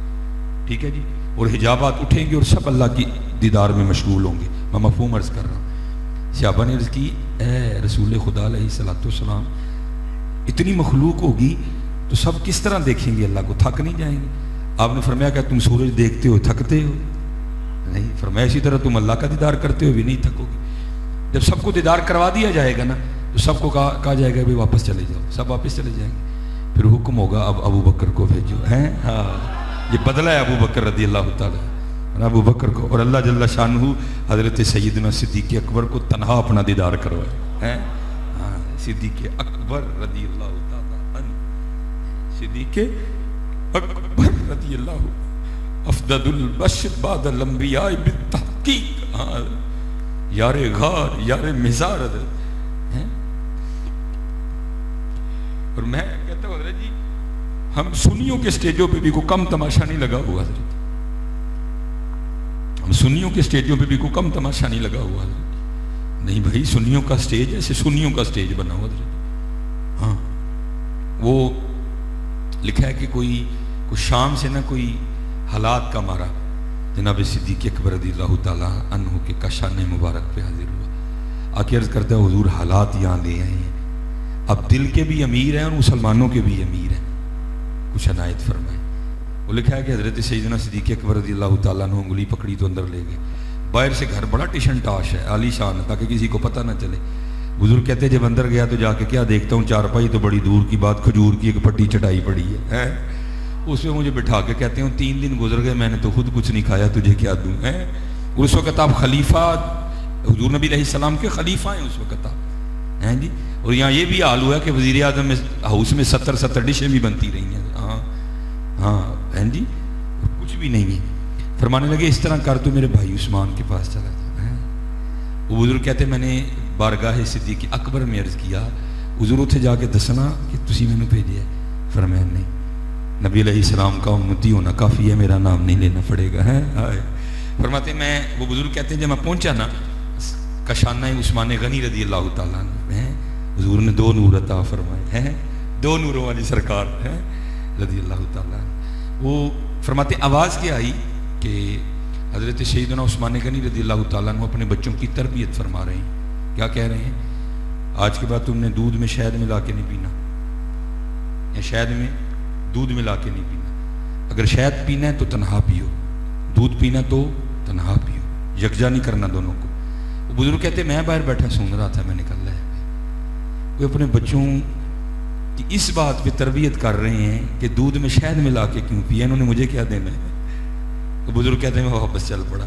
ٹھیک ہے جی، اور حجابات اٹھیں گے اور سب اللہ کی دیدار میں مشغول ہوں گے۔ میں مفہوم عرض کر رہا ہوں، صحابہ نے عرض کی اے رسول خدا علیہ السلام اتنی مخلوق ہوگی تو سب کس طرح دیکھیں گے اللہ کو، تھک نہیں جائیں گے؟ آپ نے فرمایا کہ تم سورج دیکھتے ہو تھکتے ہو؟ نہیں، فرمایا اسی طرح تم اللہ کا دیدار کرتے ہو بھی نہیں تھکو گے۔ جب سب کو دیدار کروا دیا جائے گا نا تو سب کو کہا جائے گا بھی واپس چلے جاؤ، سب واپس چلے جائیں گے، پھر حکم ہوگا اب ابو بکر کو بھیجو ہیں۔ ہاں یہ بدلہ ہے ابو بکر رضی اللہ تعالیٰ، ابو بکر کو، اور اللہ جل شانہ حضرت سیدنا صدیق اکبر کو تنہا اپنا دیدار کروائے ہیں۔ ہاں صدیق اکبر رضی اللہ تعالیٰ عنہ، صدیق اکبر رضی اللہ افضل البشر بعد الانبیاء بالتحقیق، ہاں یار غار یار مزار ہیں۔ اور میں کہتا ہوں حضرت جی ہم سنیوں کے سٹیجوں پہ بھی کوئی کم تماشا نہیں لگا ہوا حضرت، ہم سنیوں کے سٹیجوں پہ بھی کوئی کم تماشا نہیں لگا ہوا حضرت، نہیں بھائی سنیوں کا سٹیج ایسے سنیوں کا سٹیج بنا ہوا حضرت۔ ہاں وہ لکھا ہے کہ کوئی شام سے نہ کوئی حالات کا مارا جناب صدیق اکبر رضی اللہ تعالیٰ عنہ کے کاشان مبارک پہ حاضر ہوا، آکے عرض کرتا ہے حضور حالات یہاں لے آئے ہیں، اب دل کے بھی امیر ہیں اور مسلمانوں کے بھی امیر ہیں، کچھ عنایت فرمائے۔ وہ لکھا ہے کہ حضرت سیدنا صدیق اکبر رضی اللہ تعالیٰ عنہ انگلی پکڑی تو اندر لے گئے، باہر سے گھر بڑا ٹیشن ٹاش ہے عالی شان، تاکہ کسی کو پتہ نہ چلے۔ بزرگ کہتے ہیں جب اندر گیا تو جا کے کیا دیکھتا ہوں، چارپائی تو بڑی دور کی بات، کھجور کی ایک پٹی چٹائی پڑی ہے، اس میں مجھے بٹھا کے کہتے ہیں 3 دن گزر گئے میں نے تو خود کچھ نہیں کھایا، تجھے کیا دوں؟ اس وقت آپ خلیفہ حضور نبی علیہ السلام کے خلیفہ ہیں اس وقت آپ ہیں جی، اور یہاں یہ بھی حال ہوا ہے کہ وزیر اعظم میں ہاؤس میں 70 ڈشیں بھی بنتی رہی ہیں۔ ہاں ہاں ہیں جی کچھ بھی نہیں ہے۔ فرمانے لگے اس طرح کر تو میرے بھائی عثمان کے پاس چلا جا۔ وہ بزرگ کہتے میں نے بارگاہ صدیق اکبر میں عرض کیا حضور اتھے جا کے دسنا کہ تسی میں نے بھیجے ہے؟ فرمایا نہیں، نبی علیہ السلام کا امتی ہونا کافی ہے، میرا نام نہیں لینا پڑے گا۔ فرماتے میں وہ بزرگ کہتے ہیں جب میں پہنچا نا کشانہ عثمان غنی رضی اللہ تعالیٰ عنہ، حضور نے 2 نور عطا فرمائے ہیں، 2 نوروں والی سرکار ہے رضی اللہ تعالیٰ عنہ۔ وہ فرماتے آواز کیا آئی کہ حضرت سیدنا عثمان غنی رضی اللہ تعالیٰ عنہ اپنے بچوں کی تربیت فرما رہے ہیں۔ کیا کہہ رہے ہیں؟ آج کے بعد تم نے دودھ میں شہد ملا کے نہیں پینا، یا شہد میں دودھ ملا کے نہیں پینا، اگر شہد پینا ہے تو تنہا پیو، دودھ پینا تو تنہا پیو، یکجا نہیں کرنا دونوں کو۔ وہ بزرگ کہتے میں باہر بیٹھا سن رہا تھا، میں نکل رہا ہے کوئی اپنے بچوں کی اس بات پہ تربیت کر رہے ہیں کہ دودھ میں شہد ملا کے کیوں پیا، انہوں نے مجھے کیا دینا ہے؟ تو بزرگ کہتے ہیں میں واپس چل پڑا۔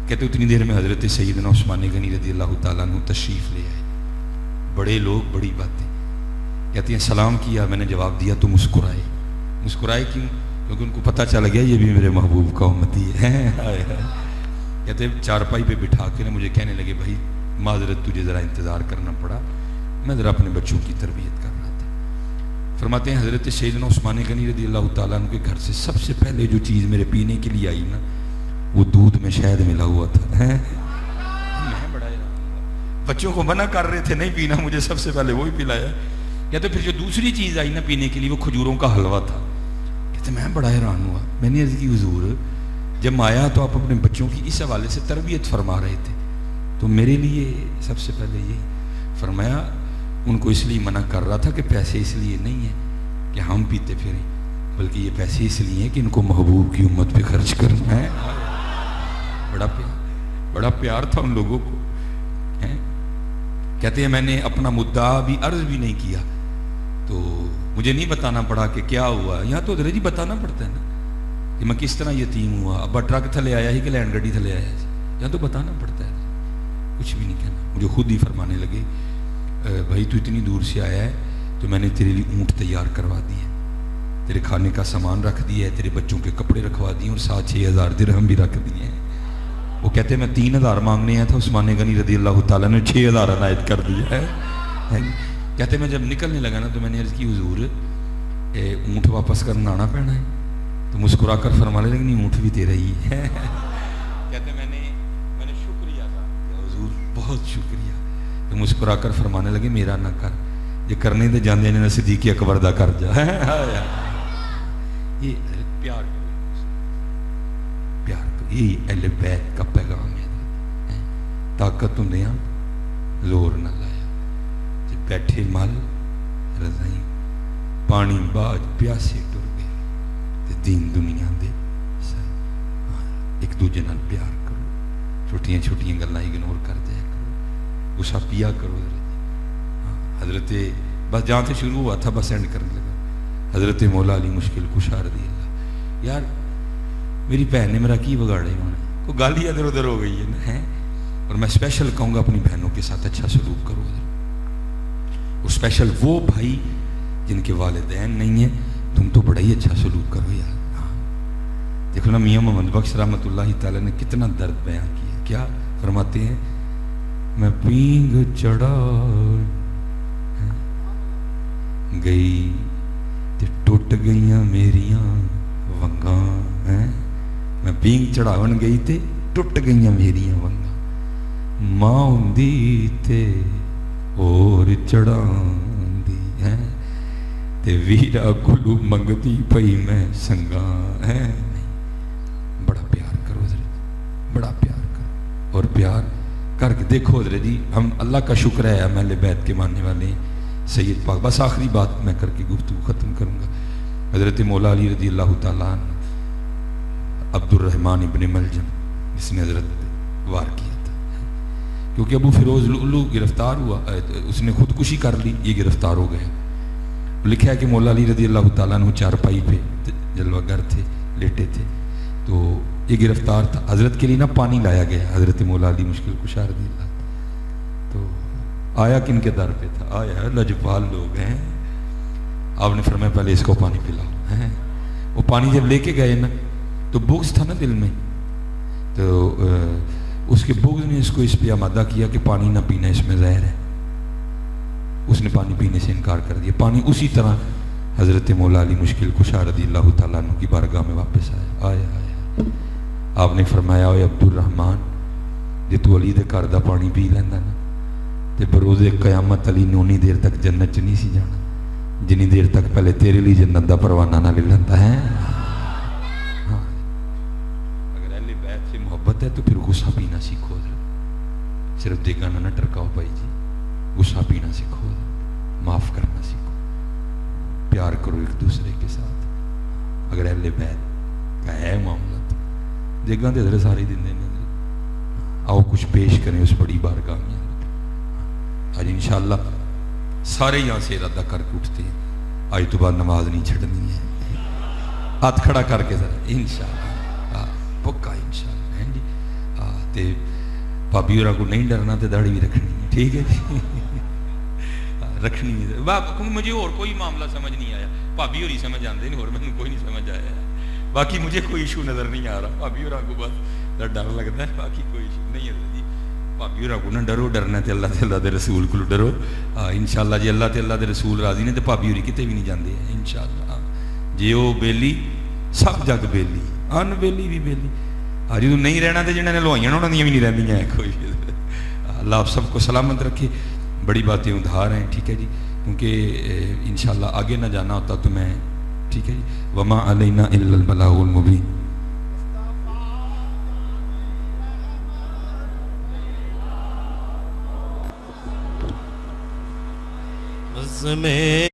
کہتے اتنی دیر میں حضرت سیدنا عثمان غنی رضی اللہ تعالیٰ عنہ تشریف لے آئے، بڑے لوگ بڑی باتیں، کہتے ہیں سلام کیا، میں نے جواب دیا تو مسکرائے۔ مسکرائے کیوں؟ کیونکہ ان کو پتہ چل گیا یہ بھی میرے محبوب کا امتی ہے۔ کہتے چارپائی پہ بٹھا کے مجھے کہنے لگے بھائی معذرت تجھے ذرا انتظار کرنا پڑا، میں ذرا اپنے بچوں کی تربیت کر رہا تھا۔ فرماتے ہیں حضرت سیدنا عثمان غنی رضی اللہ تعالیٰ عنہ کے گھر سے سب سے پہلے جو چیز میرے پینے کے لیے آئی نا وہ دودھ میں شہد ملا ہوا تھا۔ میں بڑا بچوں کو منع کر رہے تھے نہیں پینا، مجھے سب سے پہلے وہی پلایا۔ کہتے پھر جو دوسری چیز آئی نا پینے کے لیے وہ کھجوروں کا حلوہ تھا۔ تو میں بڑا حیران ہوا. میں نے عرض کی حضور جب آیا تو آپ اپنے بچوں کی اس حوالے سے تربیت فرما رہے تھے, تو میرے لیے سب سے پہلے یہ فرمایا ان کو اس لیے منع کر رہا تھا کہ پیسے اس لیے نہیں ہیں کہ ہم پیتے پھریں, بلکہ یہ پیسے اس لیے ہیں کہ ان کو محبوب کی امت پہ خرچ کرنا ہے. بڑا پیار تھا ان لوگوں کو. کہتے ہیں میں نے اپنا مدعا بھی عرض بھی نہیں کیا, تو مجھے نہیں بتانا پڑا کہ کیا ہوا. یہاں تو جی بتانا پڑتا ہے نا کہ میں کس طرح یتیم ہوا, ابا ٹرک تھلے آیا ہی کہ لینڈ گاڑی تھلے آیا. یہاں تو بتانا پڑتا ہے, کچھ بھی نہیں کہنا. مجھے خود ہی فرمانے لگے بھائی تو اتنی دور سے آیا ہے تو میں نے تیرے لیے اونٹ تیار کروا دی ہے, تیرے کھانے کا سامان رکھ دیا ہے, تیرے بچوں کے کپڑے رکھوا دیے اور 7,000-6,000 درہم بھی رکھ دیے ہیں. وہ کہتے ہیں میں 3,000 مانگنے آیا تھا, عثمان غنی رضی اللہ تعالیٰ نے 6,000 عنایت کر دیا ہے. کہتے ہیں میں جب نکلنے لگا نا تو میں نے عرض کی حضور اونٹ واپس کرنا آنا پینا ہے, تو مسکرا کر فرمانے لگے نہیں اونٹ بھی تیرا ہی ہے. کہتے ہیں میں نے شکریہ ادا کیا حضور بہت شکریہ. تو مسکرا کر فرمانے لگے میرا نہ کر, یہ کرنے دے جانے نے صدیق اکبر دا کر جا. یہ پیار یہی اہل بیت کا پیغام ہے. طاقت ہوں زور نہ لایا, جب بیٹھے مل رضائی پانی باج پیاسے ٹر گئے تے دین دنیا دے ایک دوجے نال پیار کرو, چھوٹیاں چھوٹیاں گلاں اگنور کر جایا کرو, غصہ پیا کرو. حضرت بس جہاں سے شروع ہوا تھا بس اینڈ کرنے لگا. حضرت مولا علی مشکل کشا رضی اللہ. یار میری بہن نے میرا کی بگاڑے ہونا, کوئی گال ہی ادھر ادھر ہو گئی ہے نا. اور میں اسپیشل کہوں گا اپنی بہنوں کے ساتھ اچھا سلوک کرو. اور اسپیشل وہ بھائی جن کے والدین نہیں ہیں, تم تو بڑا ہی اچھا سلوک کرو یار. دیکھو نا میاں محمد بخش رحمۃ اللہ تعالیٰ نے کتنا درد بیان کیا. کیا فرماتے ہیں, میں پینگ چڑھا گئی تے ٹوٹ گئیاں میریاں ونگاں. میں پینگ چڑھاون گئی تے ٹوٹ گئیاں میریاں ونگاں, ماں ہوندی تے اور چڑھاندی ہے تے ویرا کلو منگتی پئی میں سنگاں ہے. بڑا پیار کرو حضرت, بڑا پیار کرو. اور پیار کر کے دیکھو حضرت جی, ہم اللہ کا شکر ہے ہم اہل بیت کے ماننے والے ہیں. سید پاک بس آخری بات میں کر کے گفتگو ختم کروں گا. حضرت مولا علی رضی اللہ تعالیٰ عنہ عبد الرحمن ابن ملجم جس نے حضرت وار کیا تھا, کیونکہ ابو فیروز لؤلؤ گرفتار ہوا, اس نے خودکشی کر لی, یہ گرفتار ہو گئے. لکھا ہے کہ مولا علی رضی اللہ تعالیٰ عنہ چارپائی پہ جلوہ گر تھے, لیٹے تھے, تو یہ گرفتار تھا. حضرت کے لیے نا پانی لایا گیا, حضرت مولا علی مشکل کشا رضی اللہ. تو آیا کن کے در پہ تھا, آیا لجپال لوگ ہیں. آپ نے فرمایا پہلے اس کو پانی پلاؤ. وہ پانی جب لے کے گئے نا تو بغض تھا نا دل میں, تو اس کے بغض نے اس کو اس پہ آمادہ کیا کہ پانی نہ پینا, اس میں زہر ہے. اس نے پانی پینے سے انکار کر دیا. پانی اسی طرح حضرت مولا علی مشکل کشا رضی اللہ تعالیٰ عنہ کی بارگاہ میں واپس آیا. آپ نے فرمایا اے عبد الرحمن, جے تو علی دے گھر دا پانی پی لیندا نا تے بروز قیامت علی نے اونی دیر تک جنت چ نہیں سی جانا جنی دیر تک پہلے تیرے لیے جنت دا پروانہ نہ لے لینا ہے. اگر اہل بیت سے محبت ہے تو پھر غصہ پینا سیکھو. صرف دیکھنا نہ ٹرکاؤ بھائی جی, غصہ پینا سیکھو, معاف کرنا سیکھو, پیار کرو ایک دوسرے کے ساتھ. اگر اہل بیت کا ہے معاملہ تو دیکھنا تو ادھر سارے دن دینے. آؤ کچھ پیش کریں اس بڑی بارگاہ میں. آج انشاءاللہ سارے یہاں سے ارادہ کر کے اٹھتے ہیں, آج تو بعد نماز نہیں چھڑنی ہے. ہاتھ کھڑا کر کے ذرا انشاءاللہ پکا انشاءاللہ ہیں جی. تے بھابی ہوراں کو نہیں ڈرنا تے داڑھی بھی رکھنی ہے, ٹھیک ہے جی, رکھنی ہے. مجھے اور کوئی معاملہ سمجھ نہیں آیا. بھابی ہوری سمجھ آتے نہیں, اور مجھے کوئی نہیں سمجھ آیا. باقی مجھے کوئی ایشو نظر نہیں آ رہا. بھابی ہوراں کو بس ڈر لگتا ہے, باقی کوئی ایشو نہیں ہے جی. بھابی ہوراں کو نہ ڈرو, ڈرنا تے اللہ تے اللہ دے رسول کو ڈرو. انشاءاللہ جی اللہ تے اللہ دے رسول راضی نے تے بھابی ہوری کتے بھی نہیں جاندے انشاءاللہ. جی وہ بیلی سب جگ بیلی, ان بیلی بھی بیلی. جدوں نہیں رہنا تے جنہاں نے لوائیاں انہاں دیاں بھی نہیں رہندیاں کوئی. اللہ آپ سب کو سلامت رکھے. بڑی باتیں ادھار ہیں, ٹھیک ہے جی, کیونکہ انشاءاللہ آگے نہ جانا ہوتا تو میں ٹھیک ہے جی. وما علینا الا البلاغ المبین. میں